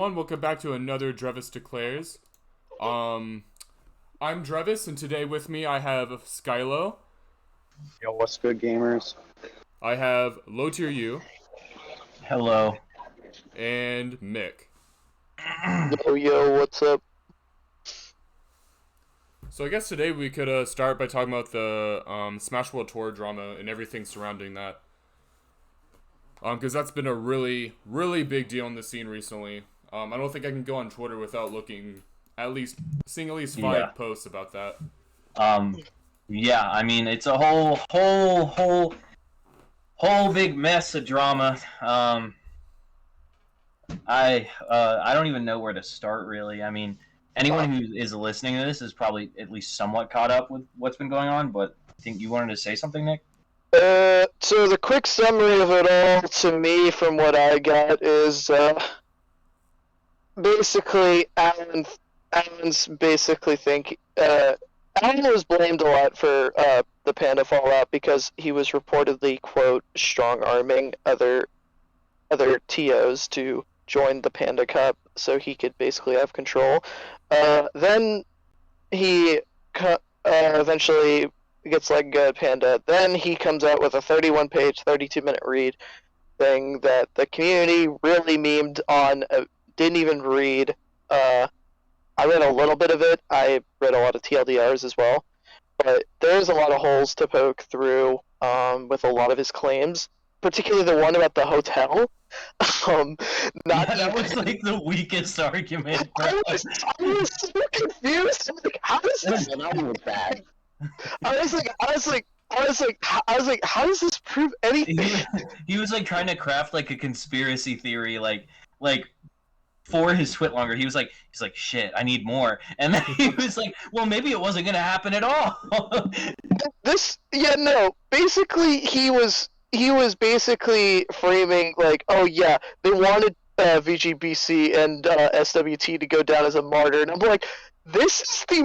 Welcome back to another Drevis Declares. I'm Drevis, and today with me I have Skylo. Yo, what's good, gamers? I have Low Tier U. Hello. And Mick. Yo, what's up? So I guess today we could start by talking about the Smash World Tour drama and everything surrounding that. Because that's been a really, really big deal in the scene recently. I don't think I can go on Twitter without seeing at least 5 posts about that. Yeah, I mean, it's a whole big mess of drama. I don't even know where to start, really. I mean, anyone who is listening to this is probably at least somewhat caught up with what's been going on, but I think you wanted to say something, Nick? So the quick summary of it all, to me, from what I got, is, basically, Alan's basically Alan was blamed a lot for, the Panda fallout because he was reportedly, quote, strong-arming other TOs to join the Panda Cup so he could basically have control. Then he eventually gets let go of Panda. Then he comes out with a 31-page, 32-minute read thing that the community really memed on, didn't even read. I read a little bit of it. I read a lot of TLDRs as well. But there's a lot of holes to poke through with a lot of his claims, particularly the one about the hotel. That was like the weakest argument. I was so confused. I'm like, how does this? I was like, how does this prove anything? He was like trying to craft like a conspiracy theory, like for his Twitlonger. He's like, shit, I need more. And then he was like, well, maybe it wasn't gonna happen at all. Basically, he was basically framing like, oh yeah, they wanted VGBC and SWT to go down as a martyr, and I'm like, this is the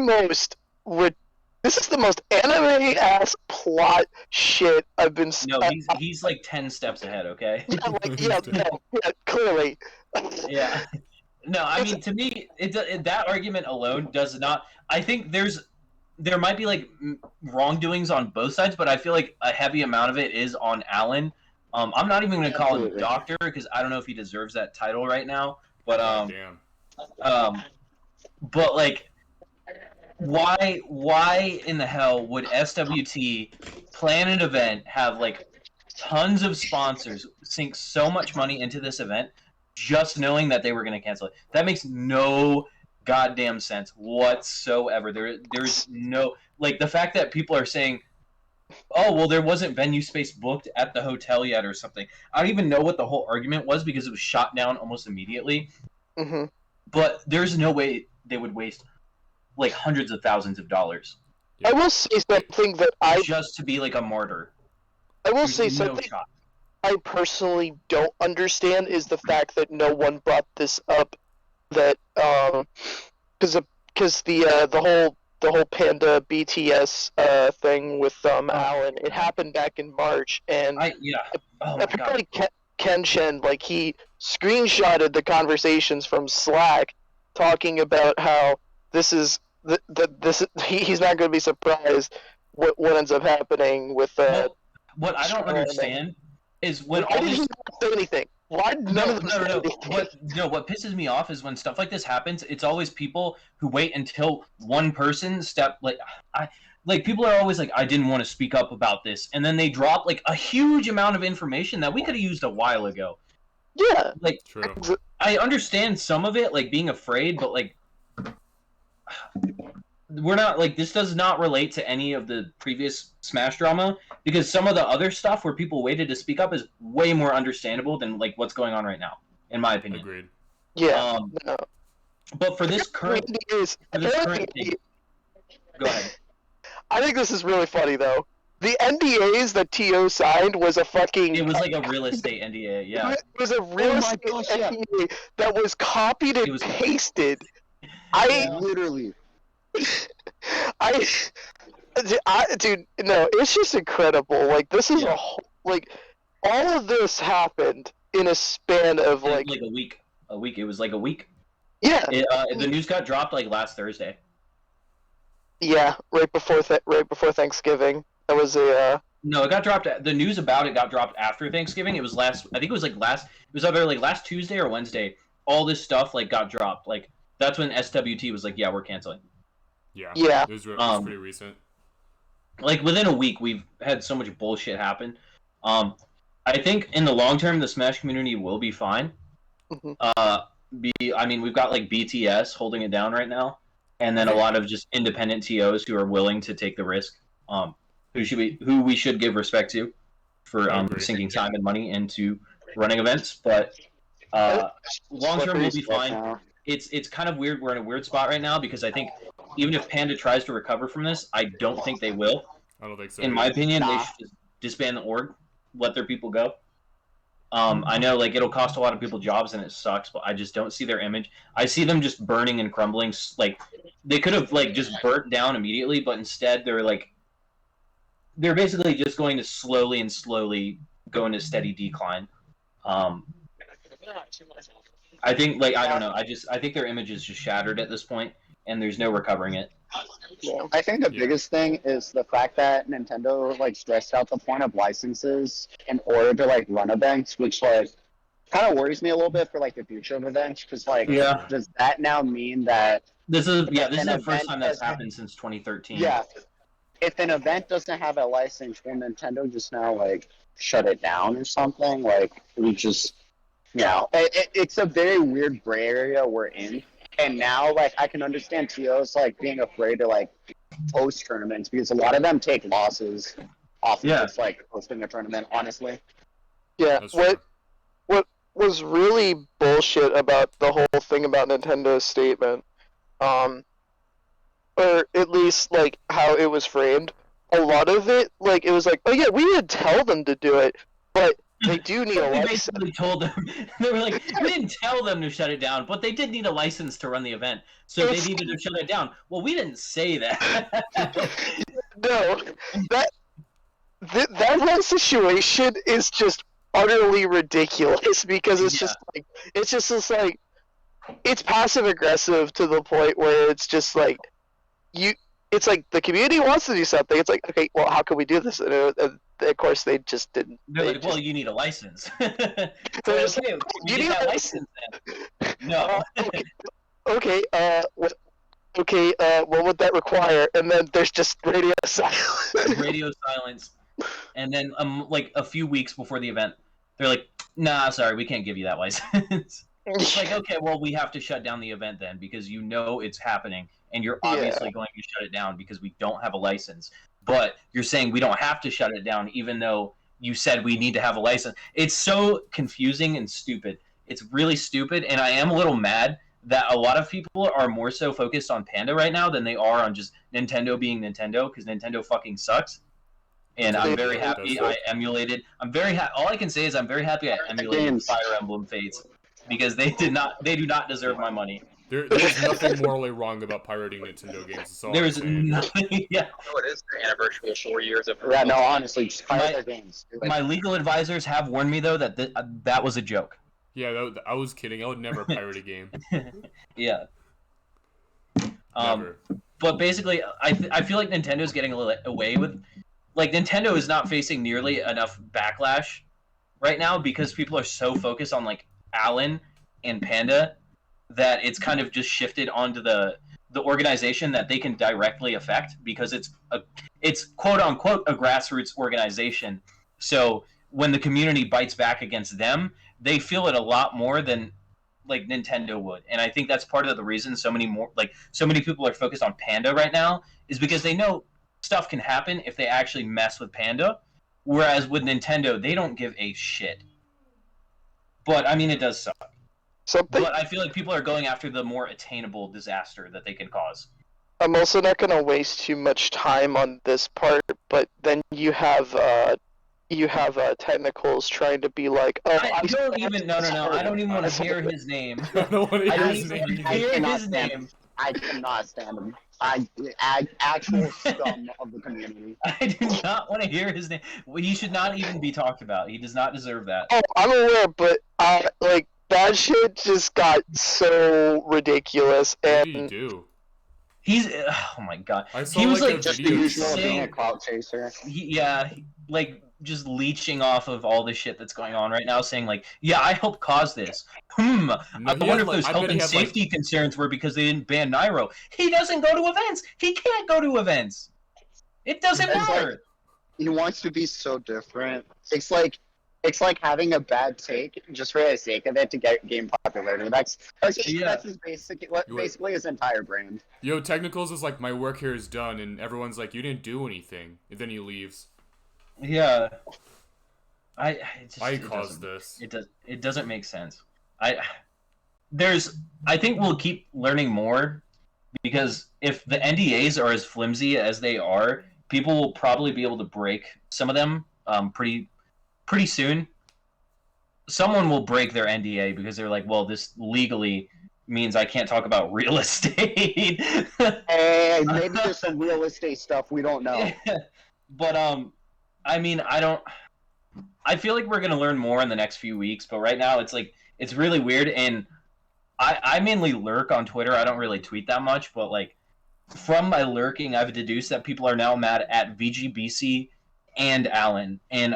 most anime ass plot shit I've been. No, he's like 10 steps ahead. Okay. Yeah, clearly. Yeah. No, I mean, to me, that argument alone does not. I think there might be like wrongdoings on both sides, but I feel like a heavy amount of it is on Alan. I'm not even going to call him doctor because I don't know if he deserves that title right now. But but like, why in the hell would SWT plan an event, have like tons of sponsors, sink so much money into this event, just knowing that they were going to cancel it? That makes no goddamn sense whatsoever. There's no, like, the fact that people are saying, oh, well, there wasn't venue space booked at the hotel yet or something. I don't even know what the whole argument was because it was shot down almost immediately. Mm-hmm. But there's no way they would waste like hundreds of thousands of dollars. I will say something that just to be like a martyr. I will say something I personally don't understand is the fact that no one brought this up. That because the whole Panda BTS thing with Alan, it happened back in March, and apparently Ken Shen, like, he screenshotted the conversations from Slack talking about how he's not going to be surprised what ends up happening with what I don't understand is when why did he not say anything? Why none of them say anything? What pisses me off is when stuff like this happens, it's always people who wait until one person people are always like, I didn't want to speak up about this, and then they drop like a huge amount of information that we could have used a while ago. Yeah. Like, true. I understand some of it, like being afraid, but like, we're not, like, this does not relate to any of the previous Smash drama, because some of the other stuff where people waited to speak up is way more understandable than like what's going on right now, in my opinion. Agreed. Yeah. No. But for this current thing, go ahead. I think this is really funny though. The NDAs that TO signed was a fucking... It was like a real estate NDA, yeah. It was a real estate NDA that was copied and pasted. Literally. Dude, no, it's just incredible. Like, this is a whole, like, all of this happened in a span of like a week. A week. It was like a week. Yeah. The news got dropped like last Thursday. Yeah, right before Thanksgiving. That was a. No, it got dropped. The news about it got dropped after Thanksgiving. It was last. I think it was like last. It was either like last Tuesday or Wednesday. All this stuff like got dropped. Like that's when SWT was like, "Yeah, we're canceling." Yeah. Yeah. It was pretty recent. Like within a week, we've had so much bullshit happen. I think in the long term, the Smash community will be fine. Mm-hmm. I mean, we've got like BTS holding it down right now, and then a lot of just independent TOs who are willing to take the risk. Who we should give respect to for sinking time and money into running events. But long term, we'll be fine. It's kind of weird. We're in a weird spot right now because I think even if Panda tries to recover from this, I don't think they will. I don't think so. In my opinion, they should just disband the org, let their people go. I know like it'll cost a lot of people jobs and it sucks, but I just don't see their image. I see them just burning and crumbling. Like they could have like just burnt down immediately, but instead they're basically just going to slowly go into steady decline. I think like I don't know. I think their image is just shattered at this point, and there's no recovering it. I think the biggest thing is the fact that Nintendo like stressed out the point of licenses in order to like run events, which like kind of worries me a little bit for like the future of events. Because like, does that now mean that this is the first time that's happened since 2013? Yeah, if an event doesn't have a license, will Nintendo just now like shut it down or something? Like we just, it's a very weird gray area we're in. And now, like, I can understand TOs, like, being afraid to, like, host tournaments because a lot of them take losses off of just, like, hosting a tournament, honestly. Yeah, what was really bullshit about the whole thing about Nintendo's statement, or at least, like, how it was framed, a lot of it, like, it was like, oh yeah, we didn't tell them to do it, but they do need a license. Basically told them, they were like, we didn't tell them to shut it down, but they did need a license to run the event, so they needed to shut it down. Well, we didn't say that. No, that whole situation is just utterly ridiculous because it's just like it's passive aggressive to the point where it's just like it's like the community wants to do something. It's like, okay, well, how can we do this? And of course, they just didn't. They're like, well, you need a license. So just okay, you need that license then. No. Okay. What would that require? And then there's just radio silence. Radio silence, and then like a few weeks before the event, they're like, nah, sorry, we can't give you that license. It's like, okay, well, we have to shut down the event then because you know it's happening, and you're obviously going to shut it down because we don't have a license. But you're saying we don't have to shut it down even though you said we need to have a license. It's so confusing and stupid. It's really stupid, and I am a little mad that a lot of people are more so focused on Panda right now than they are on just Nintendo being Nintendo, because Nintendo fucking sucks. And I'm very happy I emulated. All I can say is I'm very happy I emulated Fire Emblem Fates because they do not deserve my money. There's nothing morally wrong about pirating Nintendo games. There's nothing. Yeah. No, it is their anniversary of 4 years of. Yeah, no, honestly, just pirate their games. My legal advisors have warned me though that that was a joke. Yeah, I was kidding. I would never pirate a game. Yeah. Never. But basically, I feel like Nintendo's getting a little away with. Like, Nintendo is not facing nearly enough backlash right now because people are so focused on, like, Alan and Panda that it's kind of just shifted onto the organization that they can directly affect because it's quote-unquote a grassroots organization. So when the community bites back against them, they feel it a lot more than, like, Nintendo would. And I think that's part of the reason so many people are focused on Panda right now is because they know stuff can happen if they actually mess with Panda, whereas with Nintendo, they don't give a shit. But, I mean, it does suck. But I feel like people are going after the more attainable disaster that they can cause. I'm also not going to waste too much time on this part, but then you have technicals trying to be like, oh, I don't even want to hear his name. I don't want to hear his name. I cannot stand him. Actual scum of the community. I do not want to hear his name. He should not even be talked about. He does not deserve that. Oh, I'm aware, but that shit just got so ridiculous, What did he and do? He's oh my god. I saw He was like like a Just the video usual saying- being a clout chaser. like just leeching off of all the shit that's going on right now, saying like, yeah, I helped cause this. No, I he wonder had, if like- those I health bet he and had, like- safety concerns were because they didn't ban Nairo. He doesn't go to events. He can't go to events. It doesn't It's matter. He wants to be so different. It's like having a bad take just for the sake of it to gain popularity. That's his basically his entire brand. Yo, Technicals is like, my work here is done, and everyone's like, you didn't do anything, and then he leaves. Yeah. I caused this. It doesn't make sense. I think we'll keep learning more, because if the NDAs are as flimsy as they are, people will probably be able to break some of them pretty soon. Someone will break their NDA because they're like, well, this legally means I can't talk about real estate. Hey, maybe there's some real estate stuff we don't know. But I mean, I feel like we're gonna learn more in the next few weeks, but right now it's really weird, and I mainly lurk on Twitter. I don't really tweet that much, but like from my lurking, I've deduced that people are now mad at VGBC and Alan. And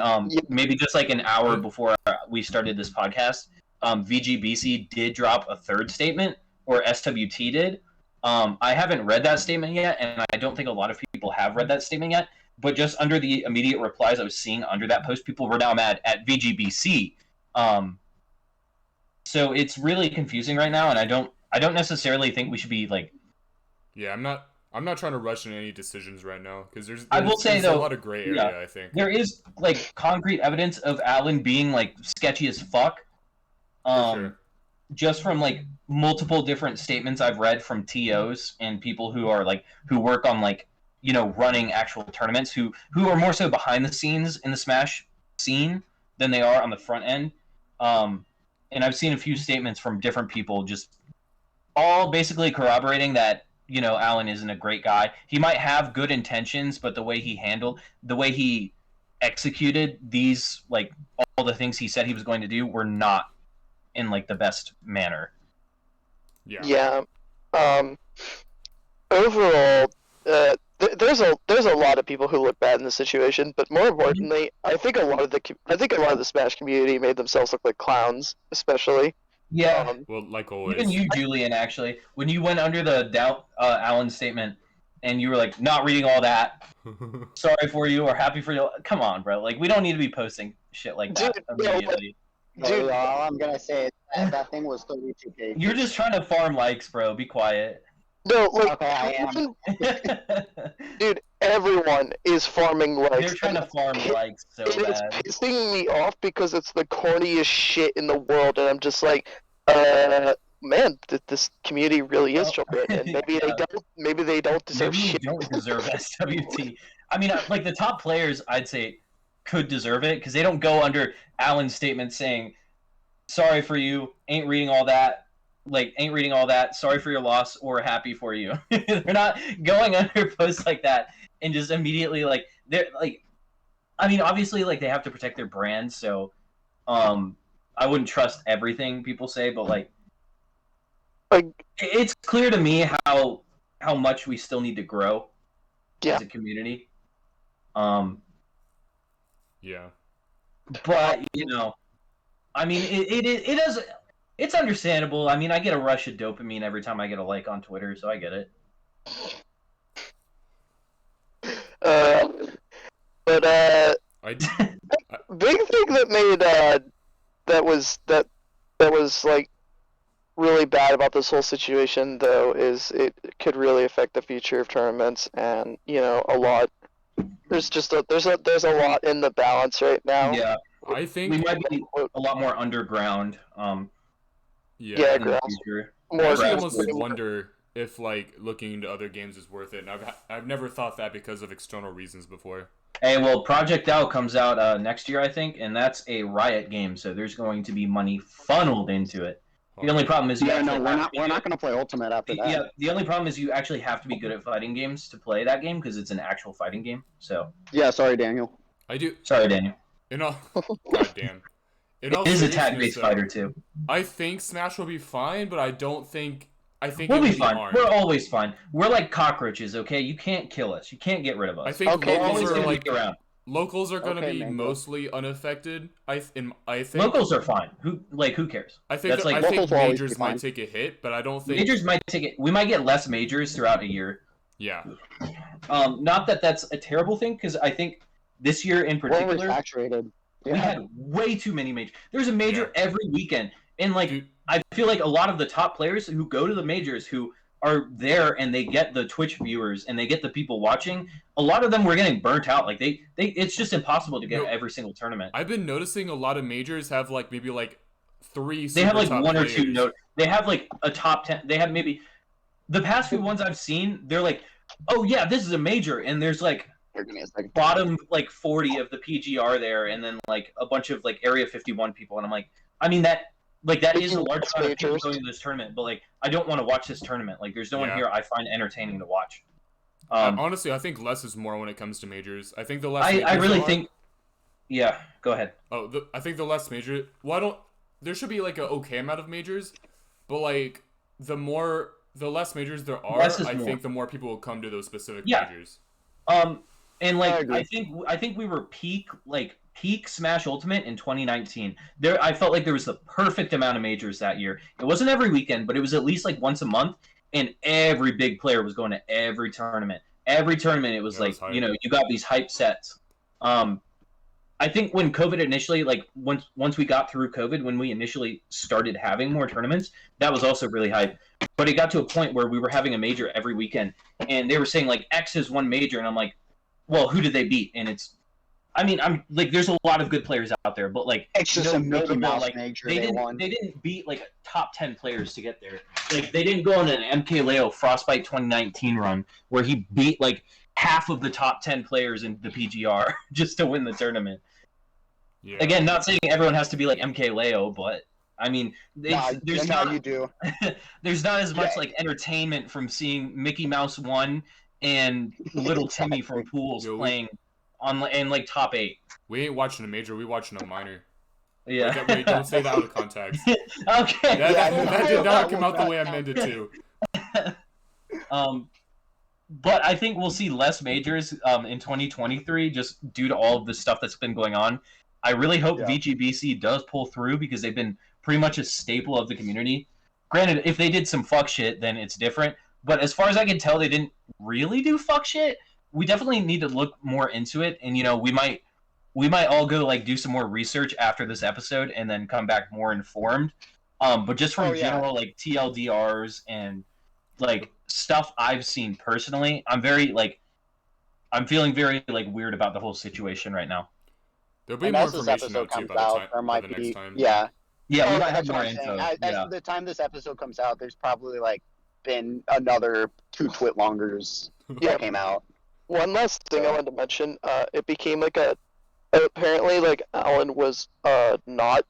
maybe just like an hour before we started this podcast, VGBC did drop a third statement, or SWT did. I haven't read that statement yet, and I don't think a lot of people have read that statement yet. But just under the immediate replies I was seeing under that post, people were now mad at VGBC. So it's really confusing right now, and I don't necessarily think we should be like. Yeah, I'm not trying to rush into any decisions right now, because there's I will say, there's though, a lot of gray area. I think There is like concrete evidence of Alan being like sketchy as fuck. For sure. Just from like multiple different statements I've read from TOs and people who work on like, you know, running actual tournaments, who are more so behind the scenes in the Smash scene than they are on the front end. And I've seen a few statements from different people, just all basically corroborating that, you know, Alan isn't a great guy. He might have good intentions, but the way he executed these, like, all the things he said he was going to do were not in like the best manner. Yeah. Overall, there's a lot of people who look bad in this situation, but more importantly, I think a lot of the Smash community made themselves look like clowns, especially. Yeah. Well, like always. Even you, Julian, actually, when you went under the Alan statement and you were like, not reading all that, sorry for you or happy for you. Come on, bro. Like, we don't need to be posting shit like that immediately. Dude, all I'm gonna say is that thing was 32 pages. You're just trying to farm likes, bro. Be quiet. No, like, Okay, I am. dude, everyone is farming likes. They're trying to farm likes so It is bad. pissing me off because it's the corniest shit in the world, and I'm just like, man, this community really is children, and maybe they don't deserve Maybe we shit. don't deserve SWT. I mean, like the top players, I'd say, could deserve it because they don't go under Alan's statement saying, "Sorry for you, ain't reading all that." Like, ain't reading all that. Sorry for your loss, or happy for you. They're not going under posts like that and just immediately like they're like. I mean, obviously, like they have to protect their brand, so I wouldn't trust everything people say, but like it's clear to me how much we still need to grow as a community. Yeah. But you know, I mean, it is. It's understandable. I mean, I get a rush of dopamine every time I get a like on Twitter, so I get it. But big thing that made that was like really bad about this whole situation, though, is it could really affect the future of tournaments, and you know, a lot. There's a lot in the balance right now. Yeah, I think we might be a lot more underground. Yeah, in the grass. future. I actually grass. almost wonder if like looking into other games is worth it, and I've never thought that because of external reasons before. Hey, well, Project L comes out next year, I think, and that's a Riot game, so there's going to be money funneled into it. The only problem is we're not gonna play Ultimate after that. Yeah, the only problem is you actually have to be good at fighting games to play that game because it's an actual fighting game. So Yeah, sorry, Daniel. I do. sorry, Daniel. You know, goddamn. in all It is a seriousness, tag-based though, fighter too. I think Smash will be fine, but I think We'll it will be be fine. hard. We're always fine. We're like cockroaches, okay? You can't kill us. You can't get rid of us. I think Okay, We're locals always are gonna like be around. locals are gonna Okay, be Mango. mostly unaffected. I think. Locals are fine. Who cares? I think That's like I think locals will always be majors fine. might take a hit, but I don't think. majors might take it. We might get less majors throughout a year. Yeah. Not that that's a terrible thing, because I think this year in We're particular, oversaturated. we had way too many majors. There's a major every weekend, and like Dude, I feel like a lot of the top players who go to the majors, who are there and they get the Twitch viewers and they get the people watching, a lot of them were getting burnt out. Like they it's just impossible to get every single tournament. I've been noticing a lot of majors have like maybe like 3 They have super like top one or players. two they have like a top 10. They have maybe the past few ones I've seen, they're like, oh yeah, this is a major, and there's like Here, give me a second. bottom like 40 of the PGR there, and then like a bunch of like Area 51 people, and I'm like, I mean that is a large amount of people Majors. going to this tournament, but like I don't want to watch this tournament. Like there's no one Yeah. here I find entertaining to watch. Honestly, I think less is more when it comes to majors. I think the less. I majors really are- think. Yeah, go ahead. I think the less major. Well, I don't. There should be like a okay amount of majors, but like the less majors there are, Less is I more. think the more people will come to those specific Yeah. majors. And I like agree. I think we were peak Smash Ultimate in 2019. There, I felt like there was the perfect amount of majors that year. It wasn't every weekend, but it was at least like once a month, and every big player was going to every tournament. Every tournament, it was That was like, hype. you know, you got these hype sets. I think when COVID initially, like once we got through COVID, when we initially started having more tournaments, that was also really hype. But it got to a point where we were having a major every weekend, and they were saying like X has won major, and I'm like, well, who did they beat? And I'm like, there's a lot of good players out there, but like, It's just no a Mickey notable, Mouse like, major they they won. didn't beat like top 10 players to get there. Like they didn't go on an MK Leo Frostbite 2019 run where he beat like half of the top 10 players in the PGR just to win the tournament. Yeah. Again, not saying everyone has to be like MK Leo, but I mean, there's not you do. there's not as much Yeah. like entertainment from seeing Mickey Mouse 1 and Little Timmy from Pools Yo, we- playing on in like top 8. We ain't watching a major. We watching a minor. Yeah. Wait, don't say that out of context. Okay. That did not come out the way I meant it to. But I think we'll see less majors in 2023 just due to all of the stuff that's been going on. I really hope Yeah. VGBC does pull through because they've been pretty much a staple of the community. Granted, if they did some fuck shit, then it's different. But as far as I can tell, they didn't really do fuck shit. We definitely need to look more into it, and you know, we might all go like do some more research after this episode and then come back more informed. But just from Oh, yeah. general like TLDRs and like stuff I've seen personally, I'm feeling very like weird about the whole situation right now. There'll be And more as this information episode out too comes by the out, time there by might the be next time. yeah. Yeah, we Oh, might have that's what more I'm saying. info. As Yeah. the time this episode comes out, there's probably like been another 2 Twitlongers Yeah. that came out. One last thing I wanted to mention. It became like apparently like Alan was not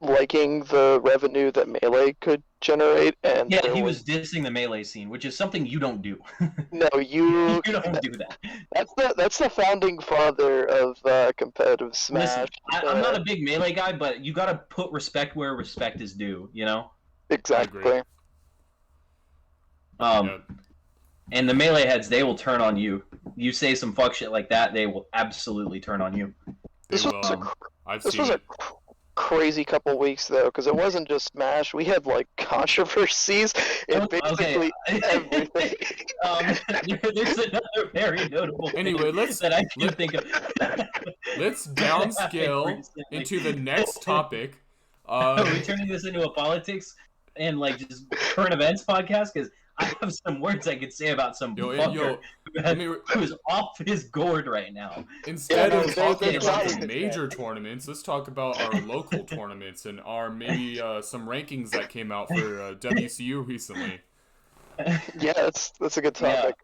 liking the revenue that Melee could generate, and Yeah, there he was dissing the melee scene, which is something you don't do. no you. You don't do that. That's the founding father of competitive Smash. Listen, I'm not a big melee guy, but you gotta put respect where respect is due, you know? Exactly. Yeah. And the melee heads, they will turn on you. You say some fuck shit like that, they will absolutely turn on you. They This was a will. I've This seen was a it. crazy couple weeks though, because it wasn't just Smash. We had like controversies in basically everything. There's another very notable thing Anyway, let's- that I can think of. Let's downscale Recently. into the next topic. Are we turning this into a politics and like just current events podcast? Because I have some words I could say about some fucker let me- who's off his gourd right now. Instead Yeah, of no, talking there's about always the this major tournaments, let's talk about our local tournaments and our maybe some rankings that came out for WCU recently. Yeah, that's a good topic.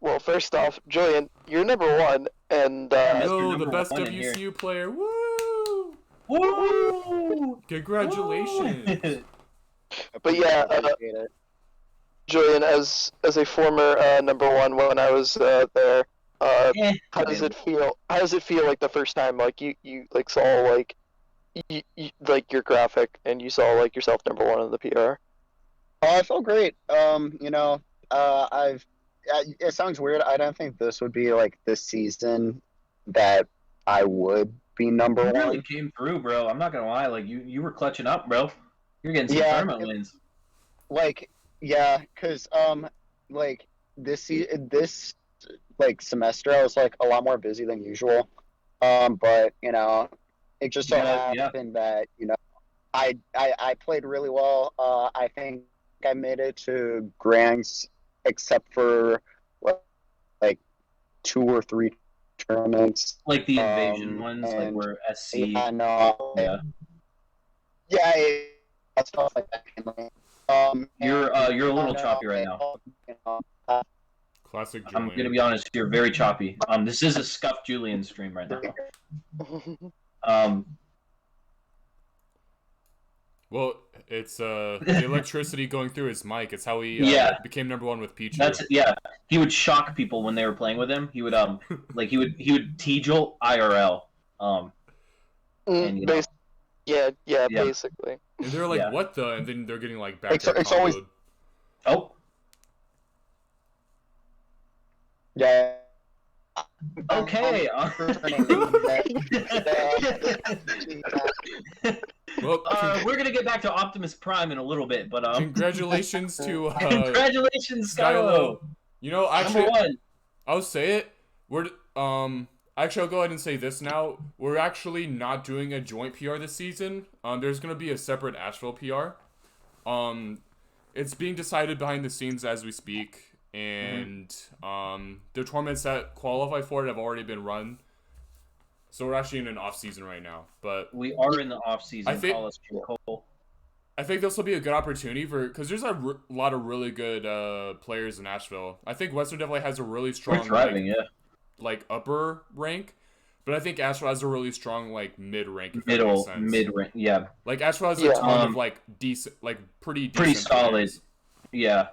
Well, first off, Julian, you're number one, and Mr. Yo, the number best one in here. WCU player. Woo! Woo! Congratulations. but yeah, Appreciate it. Julian, as a former number one when I was there, how does it feel? How does it feel like the first time like you like saw like like your graphic and you saw like yourself number one in the PR? Oh, I feel great. It sounds weird. I don't think this would be like the season that I would be number You one. really came through, bro. I'm not gonna lie. Like you were clutching up, bro. You're getting some tournament wins. Like, yeah, cause like this like semester I was like a lot more busy than usual. But it just so happened that I played really well. I think I made it to grands, except for like 2 or 3 tournaments. Like the invasion ones, like where SC. Yeah, no, yeah, stuff like that. You're a little choppy right now. Classic Julian. I'm gonna be honest. You're very choppy. This is a scuffed Julian stream right now. Well, it's the electricity going through his mic. It's how he became number one with Pichu. He would shock people when they were playing with him. He would like he would T-jolt IRL. Basically. And they're like, what the? And then they're getting like back it's always... Oh. Yeah. Okay. Well, we're gonna get back to Optimus Prime in a little bit, but congratulations to congratulations, Skylo. Actually, number one. I'll say it. Actually, I'll go ahead and say this now. We're actually not doing a joint PR this season. There's gonna be a separate Asheville PR. It's being decided behind the scenes as we speak. And the tournaments that qualify for it have already been run, so we're actually in an off season right now. But we are in the off season. I think this will be a good opportunity because there's a lot of really good players in Asheville. I think Western definitely has a really strong like upper rank, but I think Asheville has a really strong like mid rank. Mid rank, yeah. Like Asheville has a ton of like decent, like pretty solid, players. Yeah.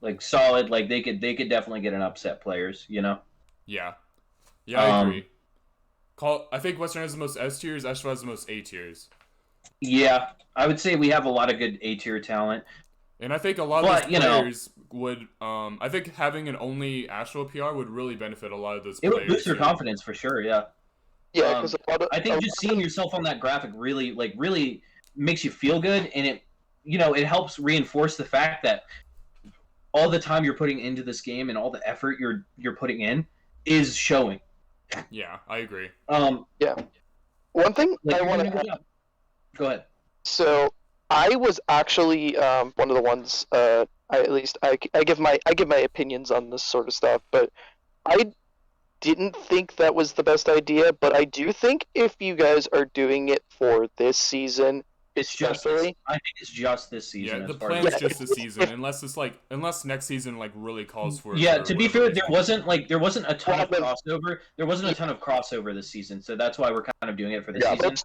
Like solid, like they could definitely get an upset players, Yeah, I agree. I think Western has the most S tiers. Asheville has the most A tiers. Yeah, I would say we have a lot of good A tier talent, and I think a lot of those players would. I think having an only Asheville PR would really benefit a lot of those players. It would boost your confidence for sure. Yeah. Yeah, because I think just seeing yourself on that graphic really makes you feel good, and it helps reinforce the fact that all the time you're putting into this game and all the effort you're putting in is showing. Yeah, I agree. Yeah. One thing I want to go ahead. So I was actually one of the ones. I give my opinions on this sort of stuff, but I didn't think that was the best idea. But I do think if you guys are doing it for this season. I think it's just this season. Yeah, the plan is just this season, unless next season like really calls for it. Yeah, to be fair, there wasn't a ton of crossover. There wasn't a ton of crossover this season, so that's why we're kind of doing it for this season.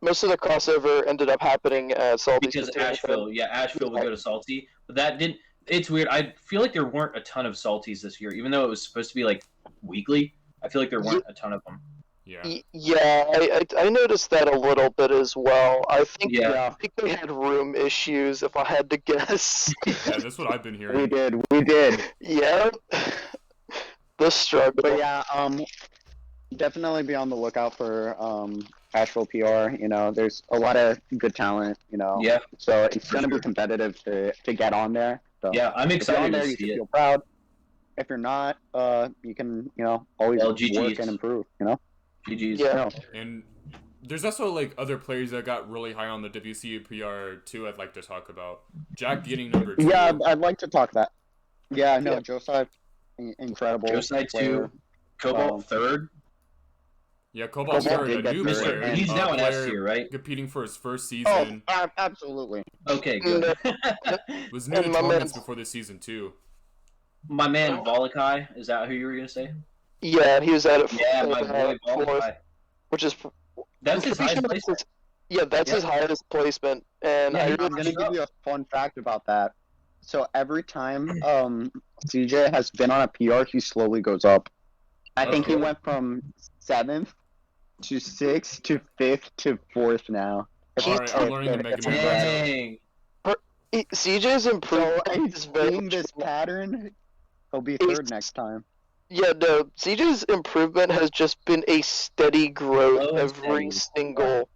Most of the crossover ended up happening at Salty. Because Asheville would go to Salty, but that didn't. It's weird. I feel like there weren't a ton of Salties this year, even though it was supposed to be like weekly. I feel like there weren't a ton of them. Yeah, I noticed that a little bit as well. I think they had room issues, if I had to guess. Yeah, that's what I've been hearing. We did. Yeah. The struggle. But yeah, definitely be on the lookout for Asheville PR. There's a lot of good talent. Yeah. So it's gonna be competitive to get on there. So yeah, I'm excited to see you can it. feel proud. If you're not, you can always work and improve. GG's. Yeah. And there's also like other players that got really high on the WCU PR too. I'd like to talk about Jack getting number 2. Yeah, I'd like to talk that. Yeah, no, Josai, incredible. Josai 2, Cobalt 3rd. Yeah, Cobalt 3rd, a new player. He's now an S tier, right? Competing for his first season. Oh, absolutely. Okay, good. Was new to tournaments before this season too. My man Volakai, is that who you were gonna say? Yeah, he was at it. Yeah, my boy Volakai. Which is that's his highest placement. Yeah, that's his highest placement. And I'm gonna give you a fun fact about that. So every time CJ has been on a PR, he slowly goes up. I think he went from 7th to 6th to 5th to 4th now. Alright, I'm learning the Mega Man matchup. Dang. CJ's So improvement is very seeing this pattern, he'll be It's- 3rd next time. Yeah, no, CJ's improvement has just been a steady growth Slow and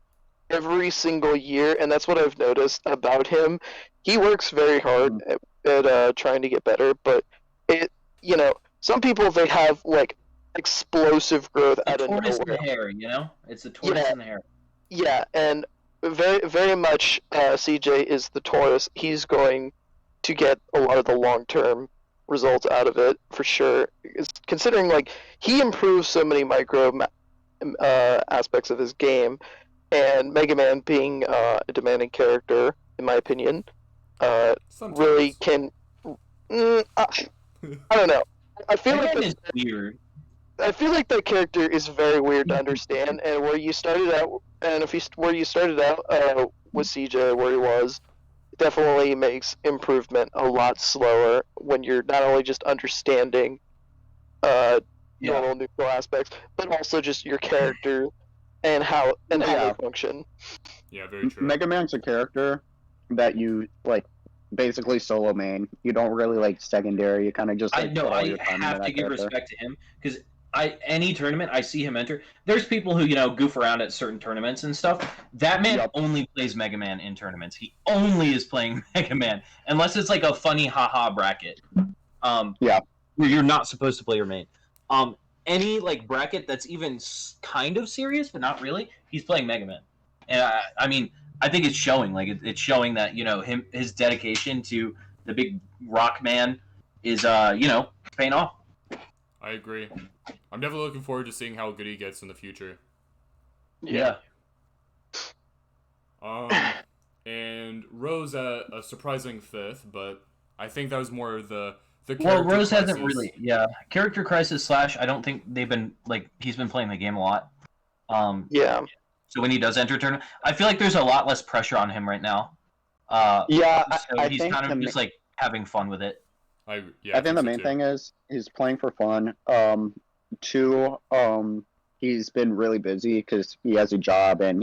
every single year, and that's what I've noticed about him. He works very hard at trying to get better, but some people they have like explosive growth The out of tortoise in the nowhere. hair, you know? It's the tortoise Yeah. in the hair. Yeah, and very much CJ is the Taurus. He's going to get a lot of the long-term results out of it for sure. Considering like he improves so many micro aspects of his game, and Mega Man being a demanding character, in my opinion, Sometimes. really can. I don't know. I feel Mega like Man is weird. I feel like that character is very weird to understand, and where you started out, where you started out with CJ, where he was, definitely makes improvement a lot slower when you're not only just understanding normal neutral aspects, but also just your character and how they function. Yeah, very true. Mega Man's a character that you like basically solo main. You don't really like secondary. You kind of just like put all your time into have that to give character. respect to him because any tournament I see him enter, there's people who goof around at certain tournaments and stuff. That man only plays Mega Man in tournaments. He only is playing Mega Man unless it's like a funny haha bracket. Where you're not supposed to play your main. Any like bracket that's even kind of serious but not really, he's playing Mega Man. And I mean, I think it's showing. Like it's showing that his dedication to the big rock man is paying off. I agree. I'm definitely looking forward to seeing how good he gets in the future. Yeah. And Rose at a surprising 5th, but I think that was more the Well, Rose crisis. hasn't really. Yeah, character crisis / I don't think they've been he's been playing the game a lot. Yeah. So when he does enter tournament, I feel like there's a lot less pressure on him right now. I He's think kind of just like having fun with it. I think the so main too. thing is he's playing for fun. 2, he's been really busy because he has a job, and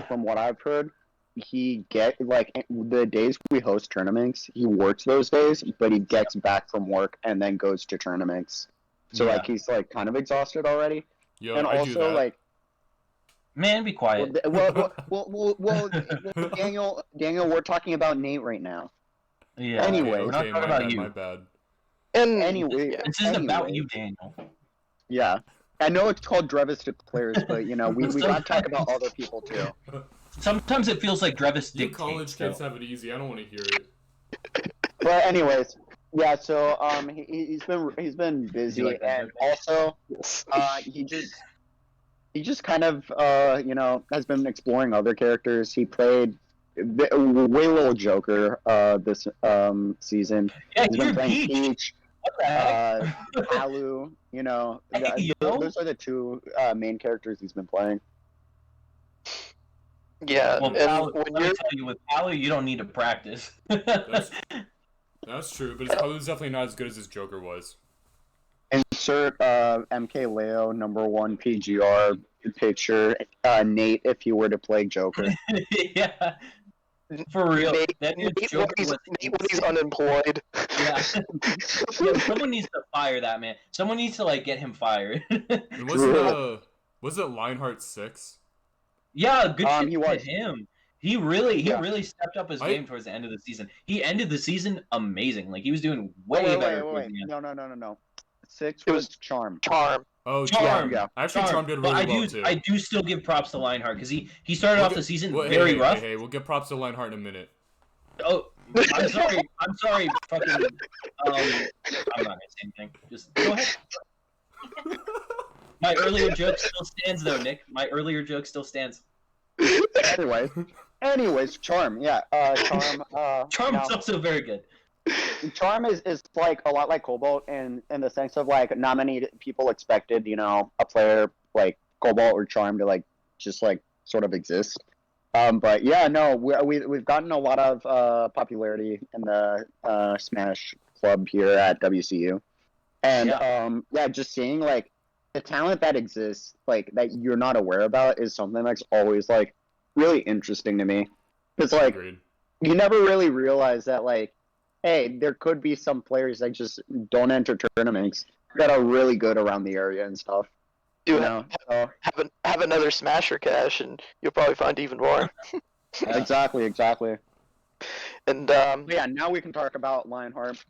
from what I've heard, he the days we host tournaments, he works those days, but he gets back from work and then goes to tournaments. So he's kind of exhausted already, Yo, and I do also that. Man, be quiet. Well, Daniel, we're talking about Nate right now. Yeah. Anyway, we're not okay, talking my about bad, you. my bad. And Anyway, This isn't about you, Daniel. Yeah, I know it's called Drevis declares, but we gotta talk about other people too. Sometimes it feels like Drevis You dictates. college kids have it easy. I don't want to hear it. But anyways, yeah. So he's been busy, like that and joke? also he just kind of has been exploring other characters. He played way little Joker this season. Yeah, He's you're been playing Peach. Peach, What the heck? Alu. Hey, Those are the 2 main characters he's been playing. yeah, Well, and Palu, when let me you're tell you, with Palu, you don't need to practice. That's true, but his Palu's definitely not as good as his Joker was. Insert MK Leo #1 PGR picture. Nate, if he were to play Joker. Yeah. For real. Nate, That dude's Nate Joker was when he's insane. unemployed. Yeah. Yeah, someone needs to fire that man. Someone needs to get him fired. And was it Lionheart 6? Yeah, good shit He to was. him. He really stepped up his game towards the end of the season. He ended the season amazing. He was doing way better. Wait. No. 6 was Charm. Charm. Oh, Charm. Yeah. Actually, Charm did But really well too. I do still give props to Lionheart because he started off the season Well, very hey, rough. Hey, we'll get props to Lionheart in a minute. Oh, I'm sorry. Fucking. I'm not gonna say anything. Just go ahead. My earlier joke still stands, though, Nick. My earlier joke still stands. Anyways, Charm. Yeah. Charm. Charm is also very good. Charm is a lot like Cobalt in the sense of not many people expected a player like Cobalt or Charm to just sort of exist. But yeah, no, we've gotten a lot of popularity in the Smash Club here at WCU, and just seeing the talent that exists, like that you're not aware about, is something that's always like really interesting to me. It's like Agreed. you never really realize that, like, hey, there could be some players that just don't enter tournaments that are really good around the area and stuff. Do You know, so, have another Smasher cache, and you'll probably find even more. Yeah. exactly. And But yeah, now we can talk about Lionheart.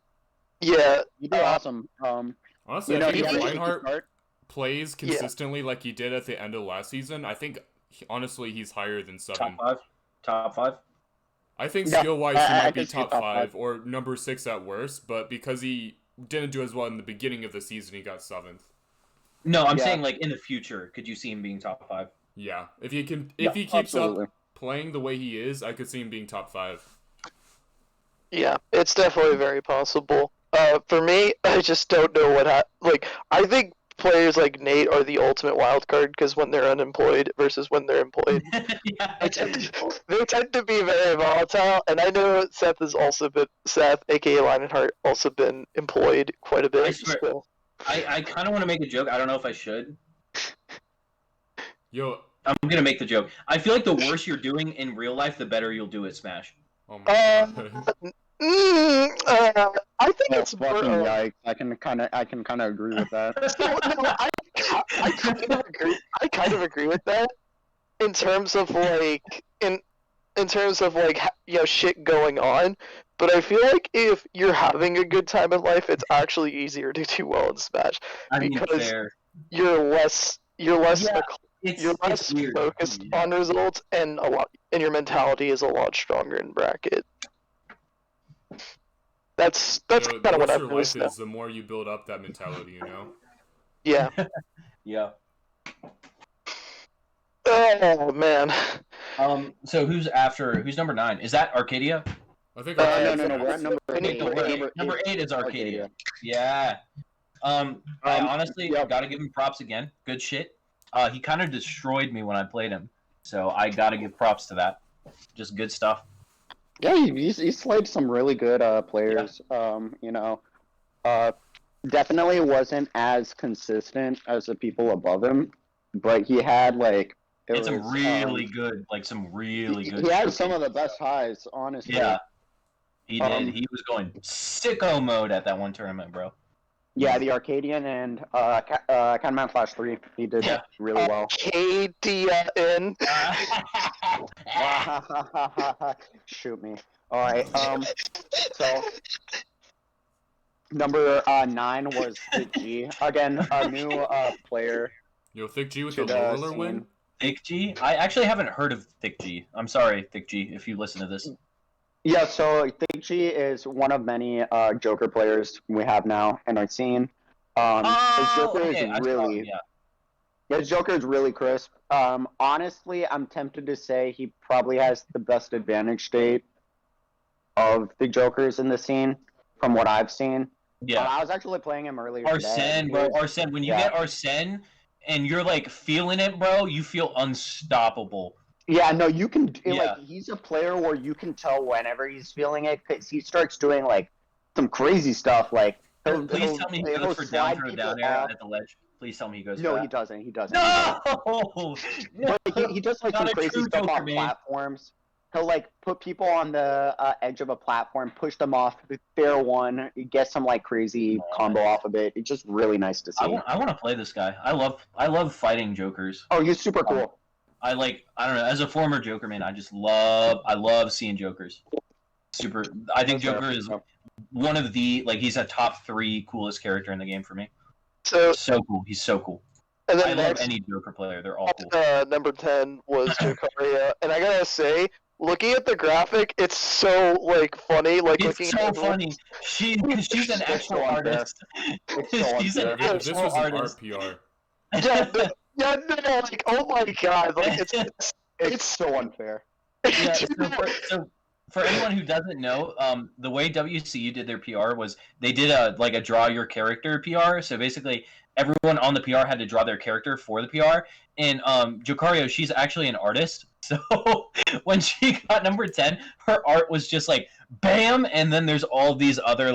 yeah, You did awesome. Honestly, You know, I think he if had a Reinhardt start. plays consistently like he did at the end of last season, I think honestly he's higher than 7. Top five. I think Yeah, skill-wise he I might be can see top top 5 or number 6 at worst, but because he didn't do as well in the beginning of the season, he got 7th. No, I'm Yeah. saying like in the future, could you see him being top 5? Yeah, if he Yeah, keeps absolutely. up playing the way he is, I could see him being top 5. yeah, it's definitely very possible. For me, I just don't know like, I think players like Nate are the ultimate wild card because when they're unemployed versus when they're employed, Yeah. they tend to be very volatile. And I know Seth, aka Lionheart, also been employed quite a bit. I swear. So. I kind of want to make a joke. I don't know if I should. Yo, I'm gonna make the joke. I feel like the worse you're doing in real life, the better you'll do at Smash. oh my god. I think Oh, it's more. fucking yikes! I can kind of agree with that. No, I kind of agree. I kind of agree with that in terms of like in terms of like shit going on. But I feel like if you're having a good time in life, it's actually easier to do well in Smash I mean, because fair. you're less Yeah, It's you're it's less weird. focused Yeah. on results, and your mentality is a lot stronger in bracket. That's Yo, kind the of what worse I've your noticed life now. is, the more you build up that mentality, you know? Yeah. Yeah. Oh man. So who's number 9? Is that Arcadia? I think No, Arcadia's we're next. at number I think 8. Number 8 is Arcadia. Yeah. I honestly yep. gotta give him props again. Good shit. He kind of destroyed me when I played him, so I gotta give props to that. Just good stuff. Yeah, he slayed some really good players. Definitely wasn't as consistent as the people above him, but he had like It's some really good, like some really good. He had some of the best highs, honestly. Yeah, he did. He was going sicko mode at that one tournament, bro. Yeah, the Arcadian and Catman Flash 3, he did really well. Arcadian. Shoot me. All right. So number 9 was Thick G. Again, a new player. Yo, Thick G with the to the low roller scene. win? Thick G? I actually haven't heard of Thick G. I'm sorry, Thick G, if you listen to this. Yeah, so Thick G is one of many Joker players we have now in our scene. His Joker is really his Joker is really crisp. Honestly, I'm tempted to say he probably has the best advantage state of the Jokers in the scene, from what I've seen. Yeah. I was actually playing him earlier Arsene, today. bro. Arsene, when you get Arsene and you're like feeling it, bro, you feel unstoppable. Yeah, no, you can like he's a player where you can tell whenever he's feeling it because he starts doing like some crazy stuff. Like, please tell me he goes for down air at the ledge. Please tell me he goes. No, for he doesn't. He doesn't. No, But he does like some crazy stuff on platforms. He'll like put people on the edge of a platform, push them off, fair one, get some like crazy combo off of it. It's just really nice to see. I want to play this guy. I love fighting Jokers. Oh, he's super cool. I don't know, as a former Joker man, I love seeing Jokers. Super. I think Joker is one of the he's a top 3 coolest character in the game for me. So cool. He's so cool. And then I love any Joker player. They're all cool. Number 10 was Jokaria, and I gotta say, looking at the graphic, it's so funny. Like it's so funny. She's an actual artist. She's an This actual was an artist. RPR. Yeah, no, oh my god, it's so unfair. Yeah, so for anyone who doesn't know, the way WCU did their PR was they did a draw your character PR. So basically, everyone on the PR had to draw their character for the PR. And Jokario, she's actually an artist. So when she got number 10, her art was just like bam, and then there's all these other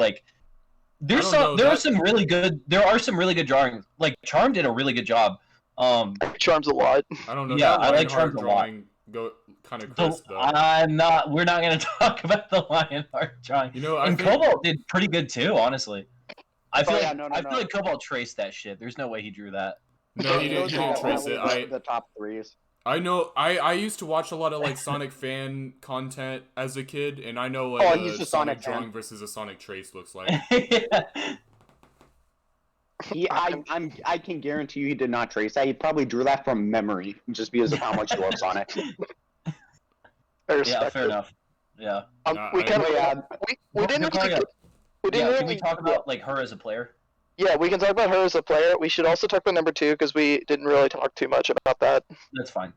There are some really good drawings. Like Charm did a really good job. Charms a lot. I don't know. Yeah, that I like Lionheart Charms a lot. drawing kind of crisp though. We're not gonna talk about the Lionheart drawing. You know, and Cobalt did pretty good too, honestly. I feel like Cobalt traced that shit. There's no way he drew that. No, he didn't trace it. The top threes. I know. I used to watch a lot of like Sonic fan content as a kid, and I know what a Sonic drawing versus a Sonic trace looks like. I can guarantee you he did not trace that. He probably drew that from memory, just because of how much he loves Sonic. Yeah, fair enough. Yeah. We didn't Can we really talk about like her as a player? Yeah, we can talk about her as a player. We should also talk about number 2 because we didn't really talk too much about that. That's fine.